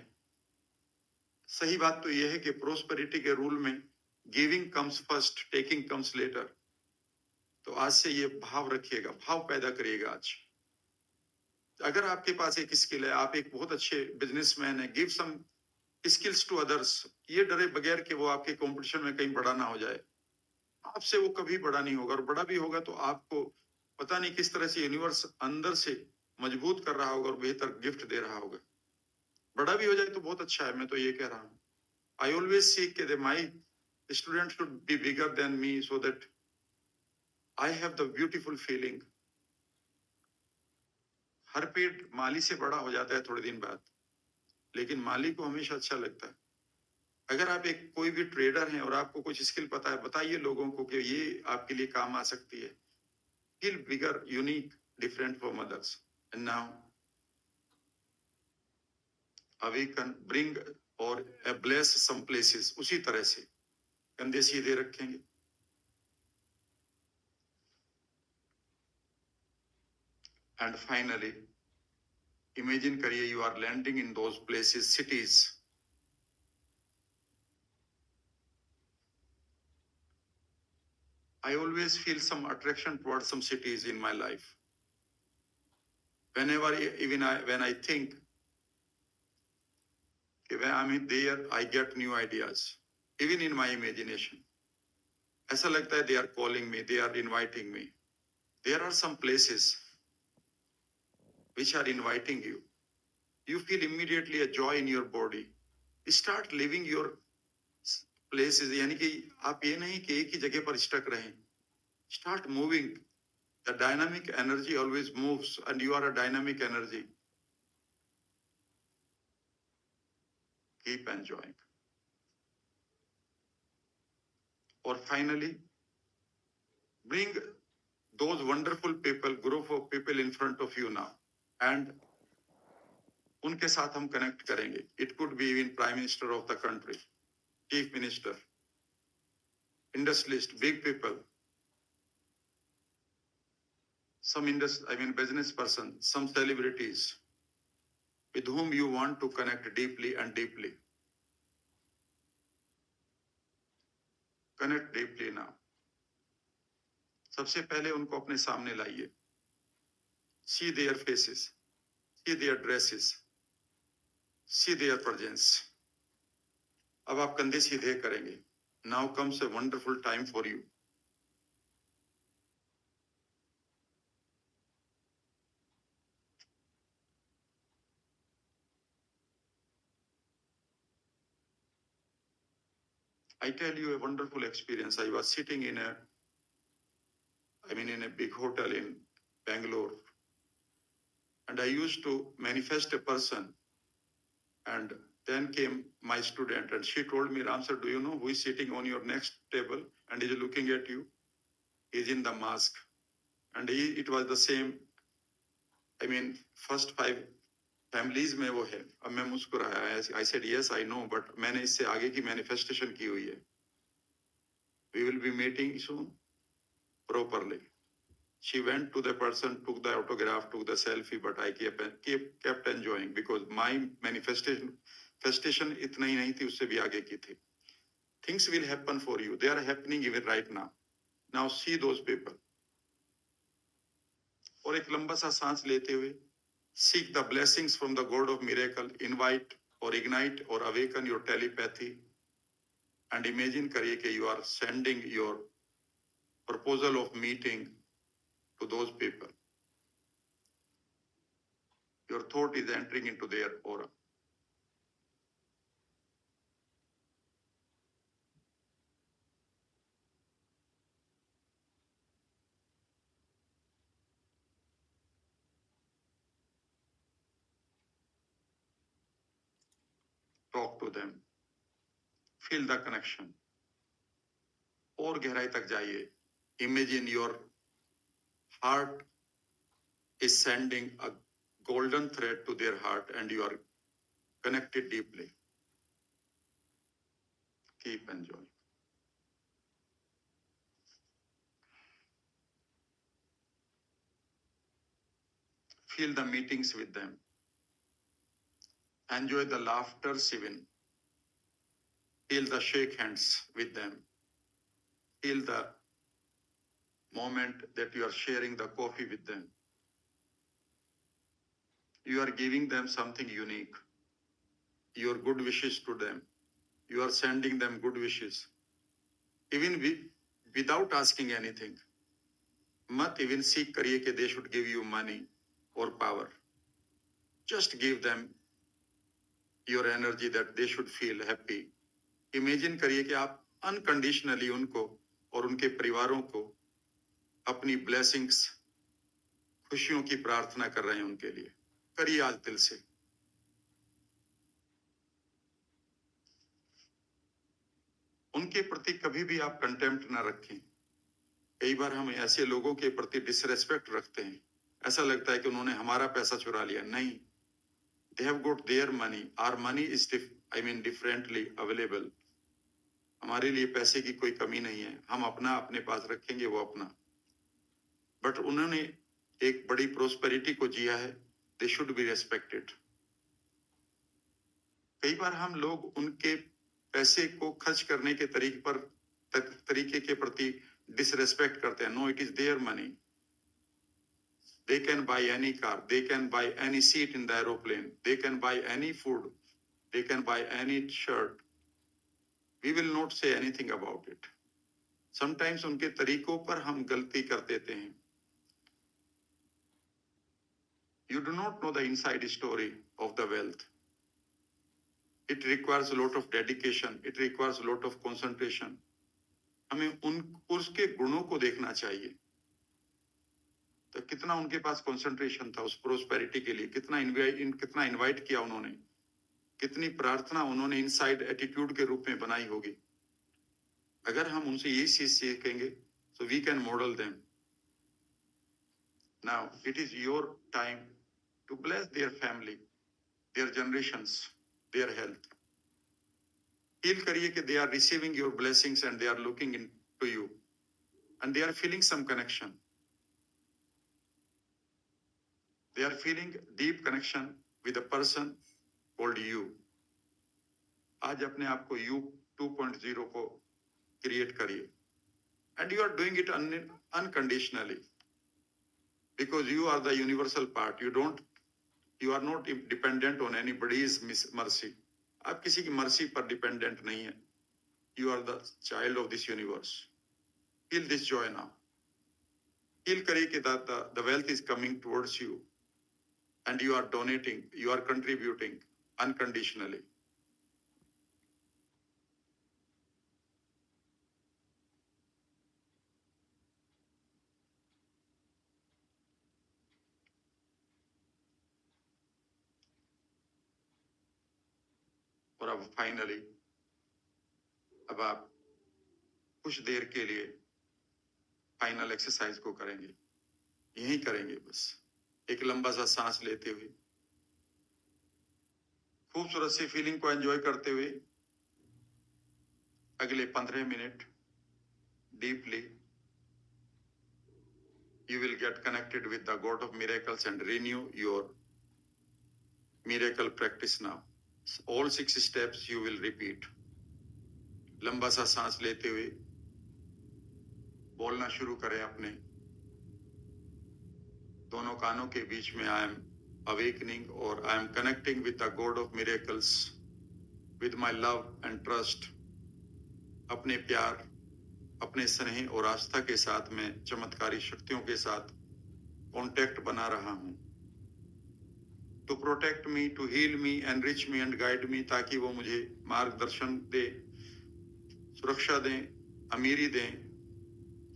सही बात तो ये है कि प्रोस्पेरिटी के रूल में giving comes first, taking comes later. तो आज से ये भाव रखिएगा, भाव पैदा करिएगा आज. अगर आपके पास एक स्किल है, आप एक बहुत अच्छे बिजनेसमैन है, give some skills to others. ये डरे बगैर कि वो आपके कंपटीशन में कहीं बड़ा ना हो जाए. आपसे वो कभी बड़ा नहीं होगा, और बड़ा भी होगा तो आपको पता नहीं किस तरह से यूनिवर्स अंदर से मजबूत कर रहा होगा और बेहतर गिफ्ट दे रहा होगा. बड़ा भी हो जाए तो बहुत अच्छा है, मैं तो ये कह रहा हूँ. आई ऑलवेज सीक कि my student should be bigger than me, so that I have the beautiful feeling. हर पेड़ माली से बड़ा हो जाता है थोड़े दिन बाद, लेकिन माली को हमेशा अच्छा लगता है. अगर आप एक कोई भी ट्रेडर हैं और आपको कुछ स्किल पता है, बताइए लोगों को कि ये आपके लिए काम आ सकती है. Feel bigger, unique, different from others. And now awaken, bring और ब्लेस सम प्लेसेस. उसी तरह से कंधे सीधे रखेंगे. एंड फाइनली इमेजिन करिए you are landing in those places, cities. I always feel some attraction towards some cities in my life. Whenever, when I think, when I'm there, I get new ideas, even in my imagination. ऐसा लगता है they are calling me, they are inviting me. There are some places which are inviting you. You feel immediately a joy in your body. Start living your places. यानी कि आप ये नहीं कि एक ही जगह पर स्टक रहें. Start moving. The dynamic energy always moves, and you are a dynamic energy. Keep enjoying. Or finally, bring those wonderful people, group of people in front of you now, and उनके साथ हम connect करेंगे. It could be even Prime Minister of the country, Chief Minister, industrialist, big people, some business person, some celebrities with whom you want to connect deeply and deeply. Connect deeply now. सबसे पहले उनको अपने सामने लाइए. See their faces, see their dresses, see their presence. अब आप कंधे सीधे करेंगे. Now comes a wonderful time for you. I tell you a wonderful experience. I was sitting in a big hotel in Bangalore, and I used to manifest a person, and then came my student, and she told me, Ram sir, do you know who is sitting on your next table and is looking at you? He is in the mask. And it was the same, first 5 families में वो है. अब मैं मुस्कुराया. I said, yes, I know, but मैंने इससे आगे की manifestation की हुई है. We will be meeting soon, properly. She went to the person, took the autograph, took the selfie, but I kept enjoying because my manifestation इतना ही नहीं थी, उससे भी आगे की थी. Things will happen for you. They are happening even right now. Now see those people. और एक लंबा सा सांस लेते हुए seek the blessings from the God of miracle. Invite or ignite or awaken your telepathy and imagine करिए कि you are sending your proposal of meeting to those people. Your thought is entering into their aura. Talk to them. Feel the connection. और गहराई तक जाइए. Imagine your heart is sending a golden thread to their heart and you are connected deeply. Keep enjoying. Feel the meetings with them. Enjoy the laughter, Sivan. Feel the shake hands with them. Feel the moment that you are sharing the coffee with them. You are giving them something unique. Your good wishes to them. You are sending them good wishes. Even without asking anything. Mat even seek kariye ke they should give you money or power. Just give them your energy that they should feel happy. Imagine करिए कि आप unconditionally उनको और उनके परिवारों को अपनी blessings, खुशियों की प्रार्थना कर रहे हैं उनके लिए. करिए आज दिल से. उनके प्रति कभी भी आप कंटेम्प्ट ना रखें. कई बार हम ऐसे लोगों के प्रति डिसरेस्पेक्ट रखते हैं. ऐसा लगता है कि उन्होंने हमारा पैसा चुरा लिया. नहीं. They have got their money. Our money is differently available. हमारे लिए पैसे की कोई कमी नहीं है. हम अपना अपने पास रखेंगे, वो अपना. बट उन्होंने एक बड़ी प्रोस्पेरिटी को जिया है. They should be respected. कई बार हम लोग उनके पैसे को खर्च करने के तरीके के प्रति डिसरेस्पेक्ट करते हैं. No, it is their money. They can buy any car. They can buy any seat in the aeroplane. They can buy any food. They can buy any shirt. We will not say anything about it. Sometimes उनके तरीकों पर हम गलती कर देते हैं. You do not know the inside story of the wealth. It requires a lot of dedication. It requires a lot of concentration. हमें उसके गुणों को देखना चाहिए. तो कितना उनके पास कंसंट्रेशन था उस प्रोस्पेरिटी के लिए. कितना इनवाइट किया उन्होंने. कितनी प्रार्थना उन्होंने इनसाइड एटीट्यूड के रूप में बनाई होगी. अगर हम उनसे यही चीज सीखेंगे so we can model them. Now it is your time to bless their family, their generations, their health. Feel करिए कि they are receiving your blessings and they are looking into you and they are feeling some connection. They are feeling deep connection with a person called you. आज अपने आप को you 2.0 को create करिए. And you are doing it unconditionally. Because you are the universal part. You are not dependent on anybody's mercy. आप किसी की mercy पर dependent नहीं है. You are the child of this universe. Feel this joy now. Feel करिए कि the wealth is coming towards you. And you are donating, you are contributing unconditionally. और अब फाइनली अब आप कुछ देर के लिए फाइनल एक्सरसाइज को करेंगे. यही करेंगे बस. एक लंबा सा सांस लेते हुए खूबसूरत सी फीलिंग को एंजॉय करते हुए अगले 15 minute deeply you will get connected with the God of miracles and renew your miracle practice now. All 6 steps you will repeat. लंबा सा सांस लेते हुए बोलना शुरू करें अपने दोनों कानों के बीच में I am awakening or I am connecting with the God of miracles with my love and trust. अपने प्यार, अपने स्नेह और आस्था के साथ मैं चमत्कारी शक्तियों के साथ कांटेक्ट बना रहा हूं. To protect me, to heal me, enrich me and guide me, ताकि वो मुझे मार्गदर्शन दे, सुरक्षा दें, अमीरी दें,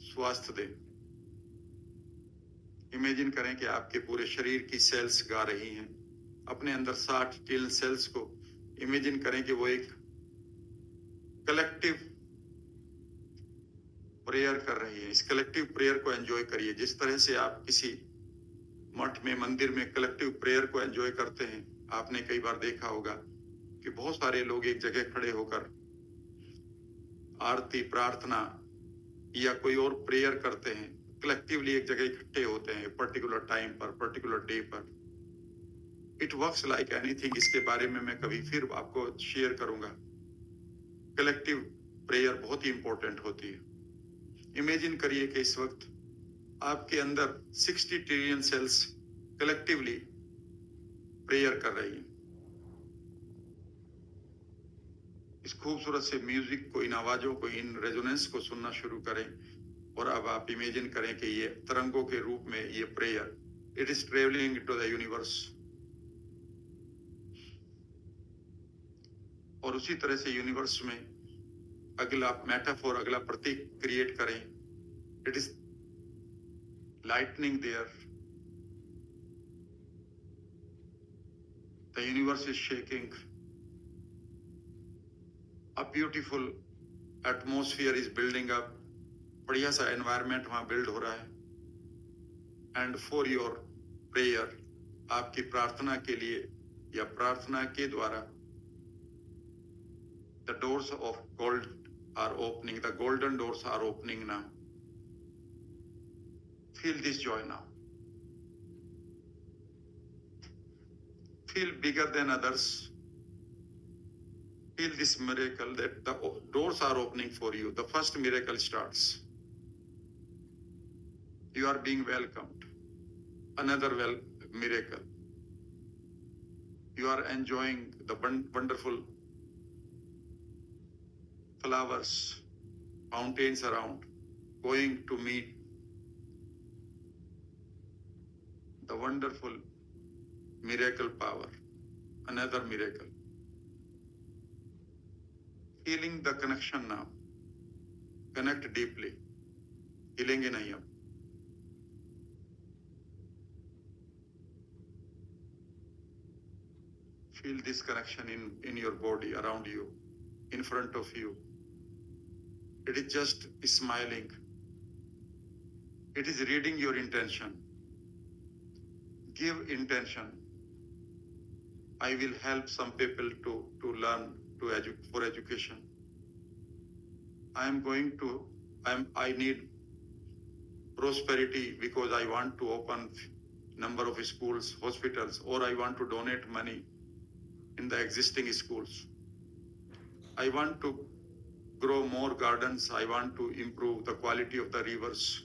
स्वास्थ्य दें. इमेजिन करें कि आपके पूरे शरीर की सेल्स गा रही हैं. अपने अंदर 60 टिल सेल्स को इमेजिन करें कि वो एक कलेक्टिव प्रेयर कर रही है. इस कलेक्टिव प्रेयर को एंजॉय करिए. जिस तरह से आप किसी मठ में, मंदिर में कलेक्टिव प्रेयर को एंजॉय करते हैं. आपने कई बार देखा होगा कि बहुत सारे लोग एक जगह खड़े होकर आरती, प्रार्थना या कोई और प्रेयर करते हैं. कलेक्टिवली एक जगह इकट्ठे होते हैं पर्टिकुलर टाइम पर, पर्टिकुलर डे पर. It works like anything. इसके बारे में मैं कभी फिर आपको शेयर करूंगा. कलेक्टिव प्रेयर बहुत ही इंपॉर्टेंट होती है. इमेजिन करिए कि इस वक्त आपके अंदर 60 ट्रिलियन सेल्स कलेक्टिवली प्रेयर कर रही हैं. इस खूबसूरत से म्यूजिक को, इन आवाजों को, इन रेजोनेंस को सुनना शुरू करें. और अब आप इमेजिन करें कि ये तरंगों के रूप में ये prayer, it is travelling to the universe. और उसी तरह से यूनिवर्स में अगला मेटाफोर, अगला प्रतीक क्रिएट करें. It is lightning there. The universe is shaking. A beautiful atmosphere is building up. बढ़िया सा environment वहां build हो रहा है. And for your prayer, आपकी प्रार्थना के लिए या प्रार्थना के द्वारा, the doors of gold are opening. The golden doors are opening now. Feel this joy now. Feel bigger than others. Feel this miracle that the doors are opening for you. The first miracle starts. You are being welcomed. Another miracle. You are enjoying the wonderful flowers, fountains around, going to meet the wonderful miracle power. Another miracle. Feeling the connection now. Connect deeply. हिलेंगे नहीं अब. Feel this connection in your body, around you, in front of you. It is just smiling. It is reading your intention. Give intention. I will help some people to learn for education. I need prosperity because I want to open number of schools, hospitals, or I want to donate money in the existing schools. I want to grow more gardens. I want to improve the quality of the rivers.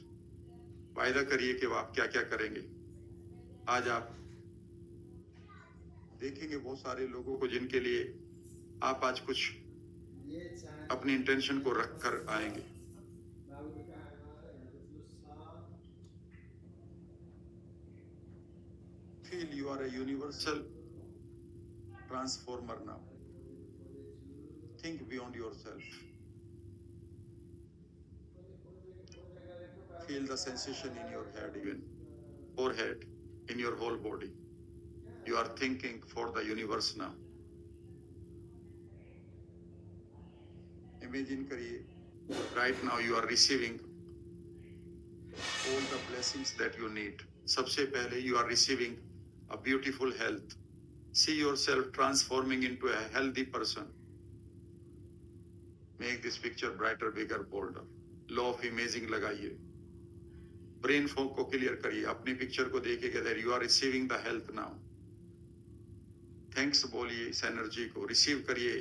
वायदा करिए कि आप क्या क्या करेंगे. आज आप देखेंगे बहुत सारे लोगों को जिनके लिए आप आज कुछ अपनी इंटेंशन को रख कर आएंगे. Feel you are a universal transformer now. Think beyond yourself. Feel the sensation in your head, even forehead, in your whole body. You are thinking for the universe now. Imagine kariye, right now you are receiving all the blessings that you need. सबसे पहले you are receiving a beautiful health. See yourself transforming into a healthy person. Make this picture brighter, bigger, bolder. Law of imaging लगाइए. Brain fog को clear करिए, अपनी picture को देखिए that you are receiving the health now. Thanks बोलिए इस energy को, receive करिए।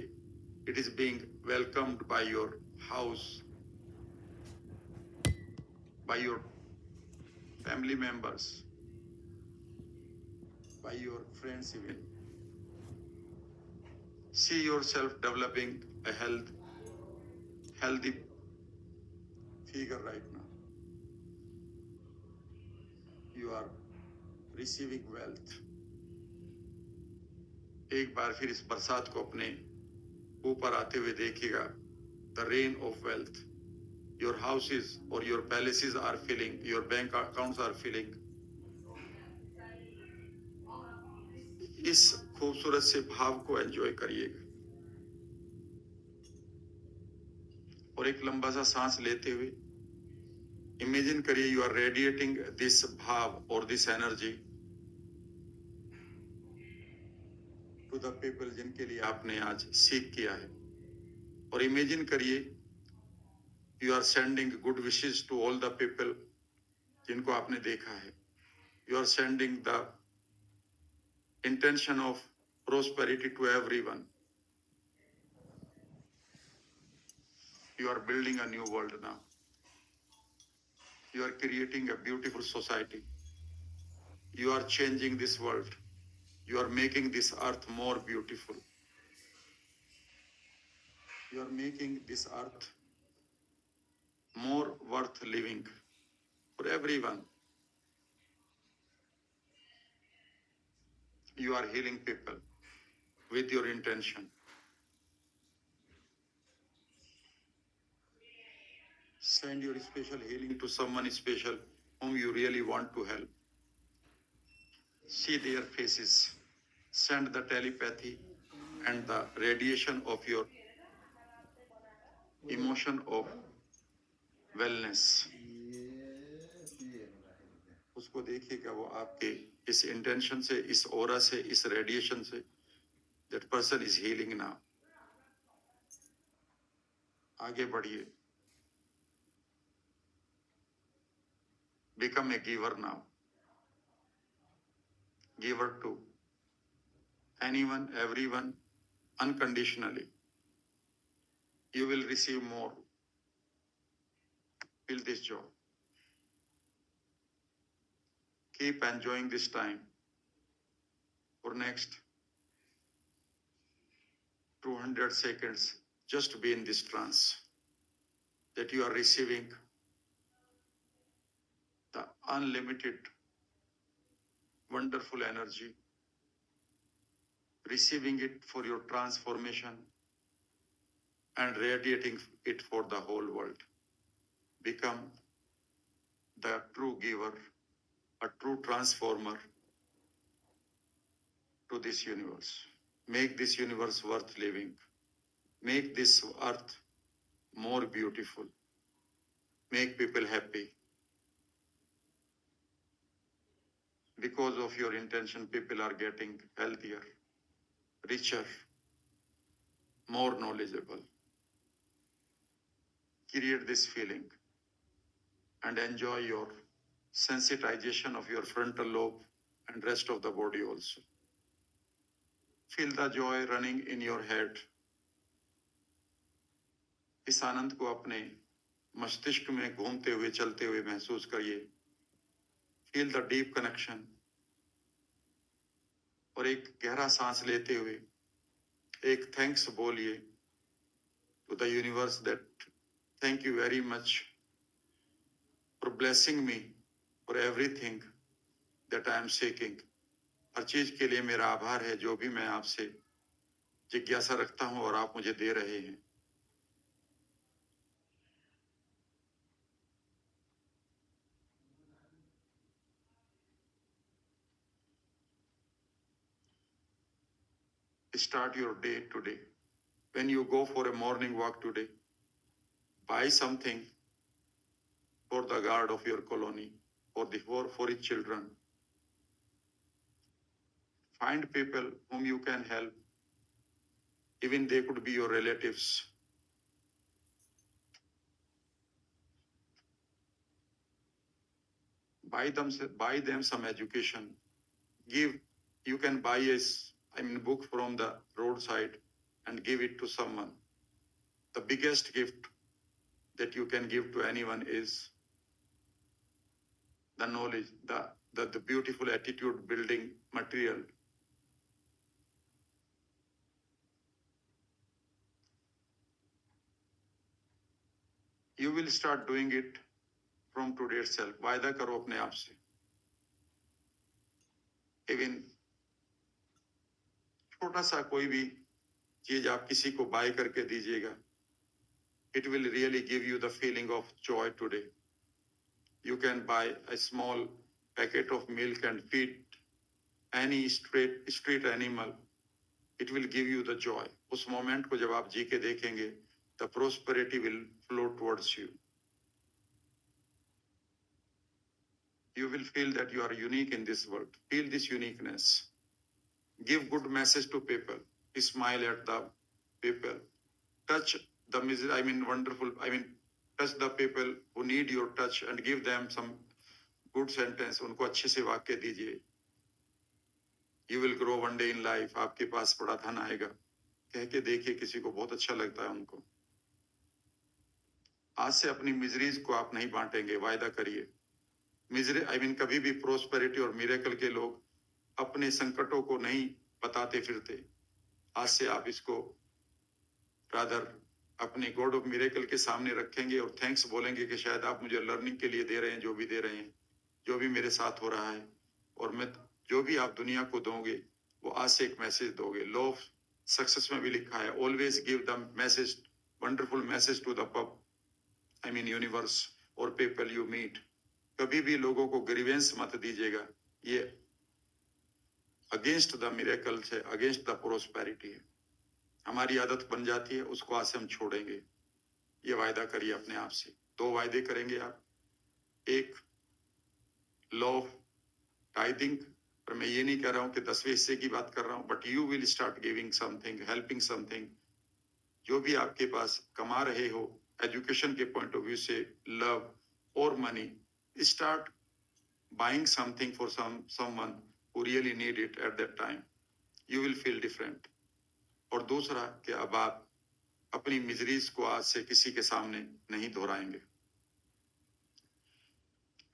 It is being welcomed by your house, by your family members, by your friends even. See yourself developing a healthy figure right now. You are receiving wealth. एक बार फिर इस बरसात को अपने ऊपर आते हुए देखिएगा। The rain of wealth. Your houses or your palaces are filling. Your bank accounts are filling. इस खूबसूरत से भाव को एंजॉय करिएगा और एक लंबा सा सांस लेते हुए इमेजिन करिए यू आर रेडिएटिंग दिस भाव और this energy to the people जिनके लिए आपने आज सीख किया है। और इमेजिन करिए you are sending good wishes to all the people जिनको आपने देखा है। You are sending the intention of prosperity to everyone. You are building a new world now. You are creating a beautiful society. You are changing this world. You are making this earth more beautiful. You are making this earth more worth living for everyone. You are healing people with your intention. Send your special healing to someone special whom you really want to help. See their faces. Send the telepathy and the radiation of your emotion of wellness. उसको देखिएगा वो आपके इस intention से, इस aura से, इस radiation से, that person is healing now. आगे बढ़िए। Become a giver now. Giver to anyone, everyone, unconditionally. You will receive more. Feel this joy. Keep enjoying this time. For next 200 seconds, just be in this trance that you are receiving the unlimited, wonderful energy, receiving it for your transformation and radiating it for the whole world. Become the true giver, a true transformer to this universe. Make this universe worth living. Make this earth more beautiful. Make people happy. Because of your intention, people are getting healthier, richer, more knowledgeable. Create this feeling and enjoy your sensitization of your frontal lobe and rest of the body also. Feel the joy running in your head. इस आनंद को अपने मस्तिष्क में घूमते हुए, चलते हुए महसूस करिए। Feel the deep connection. और एक गहरा सांस लेते हुए एक थैंक्स बोलिए to the universe that thank you very much for blessing me for everything that I am seeking. हर चीज के लिए मेरा आभार है जो भी मैं आपसे जिज्ञासा रखता हूं और आप मुझे दे रहे हैं। Start your day today. When you go for a morning walk today, buy something for the guard of your colony, for its children. Find people whom you can help. Even they could be your relatives. buy them some education. You can buy a book from the roadside and give it to someone. The biggest gift that you can give to anyone is the knowledge, the beautiful attitude building material. You will start doing it from today itself. वायदा करो अपने आप से. Even छोटा सा कोई भी चीज आप किसी को बाय करके दीजिएगा. It will really give you the feeling of joy today. You can buy a small packet of milk and feed any street animal. It will give you the joy. उस मोमेंट को जब आप जी के देखेंगे, the prosperity will flow towards you. You will feel that you are unique in this world. Feel this uniqueness. Give good message to people. Smile at the people. Touch the touch the people who need your touch and give them some good sentence. उनको अच्छे से वाक्य दीजिए. You will grow one day in life. आपके पास बड़ा धन आएगा. कह के देखिए, किसी को बहुत अच्छा लगता है उनको. आज से अपनी मिजरीज को आप नहीं बांटेंगे. वायदा करिए. कभी भी प्रोस्पेरिटी और मिरेकल के लोग अपने संकटों को नहीं बताते फिरते. आज से आप इसको रादर अपने गॉड ऑफ मिरेकल के सामने रखेंगे और थैंक्स बोलेंगे कि शायद आप मुझे लर्निंग के लिए दे रहे हैं, जो भी दे रहे हैं, जो भी मेरे साथ हो रहा है, और मैं जो भी आप दुनिया को दोगे वो आज से एक मैसेज दोगे. लॉ ऑफ सक्सेस में भी लिखा है, always give the message, wonderful message to the universe और पीपल यू मीट. कभी भी लोगों को ग्रीवेंस मत दीजिएगा. ये अगेंस्ट द मिरेकल है, अगेंस्ट द प्रोस्पेरिटी है. हमारी आदत बन जाती है, उसको आज से हम छोड़ेंगे. ये वायदा करिए अपने आप से. 2 वायदे करेंगे आप. एक, लॉ ऑफ टाइथिंग, पर मैं ये नहीं कह रहा हूं कि 10वें हिस्से की बात कर रहा हूं, but you will start giving something, helping something. जो भी आपके पास कमा रहे हो, एजुकेशन के पॉइंट ऑफ व्यू से, लव और money, start buying something for someone who really need it at that time. You will feel different. और दूसरा कि अब आप अपनी मिजरीज को आज से किसी के सामने नहीं दोहराएंगे.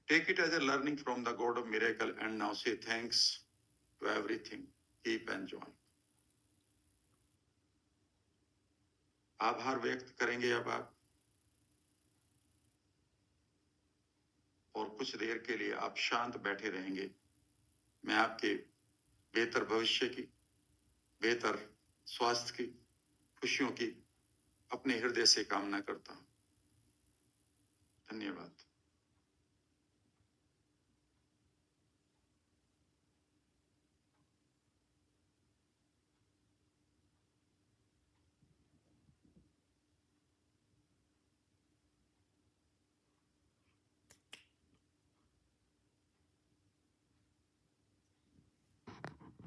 Take it as a learning from the God of miracle and now say thanks to everything. Keep enjoying. आभार व्यक्त करेंगे अब आप, और कुछ देर के लिए आप शांत बैठे रहेंगे. मैं आपके बेहतर भविष्य की, बेहतर स्वास्थ्य की, खुशियों की अपने हृदय से कामना करता हूं. धन्यवाद.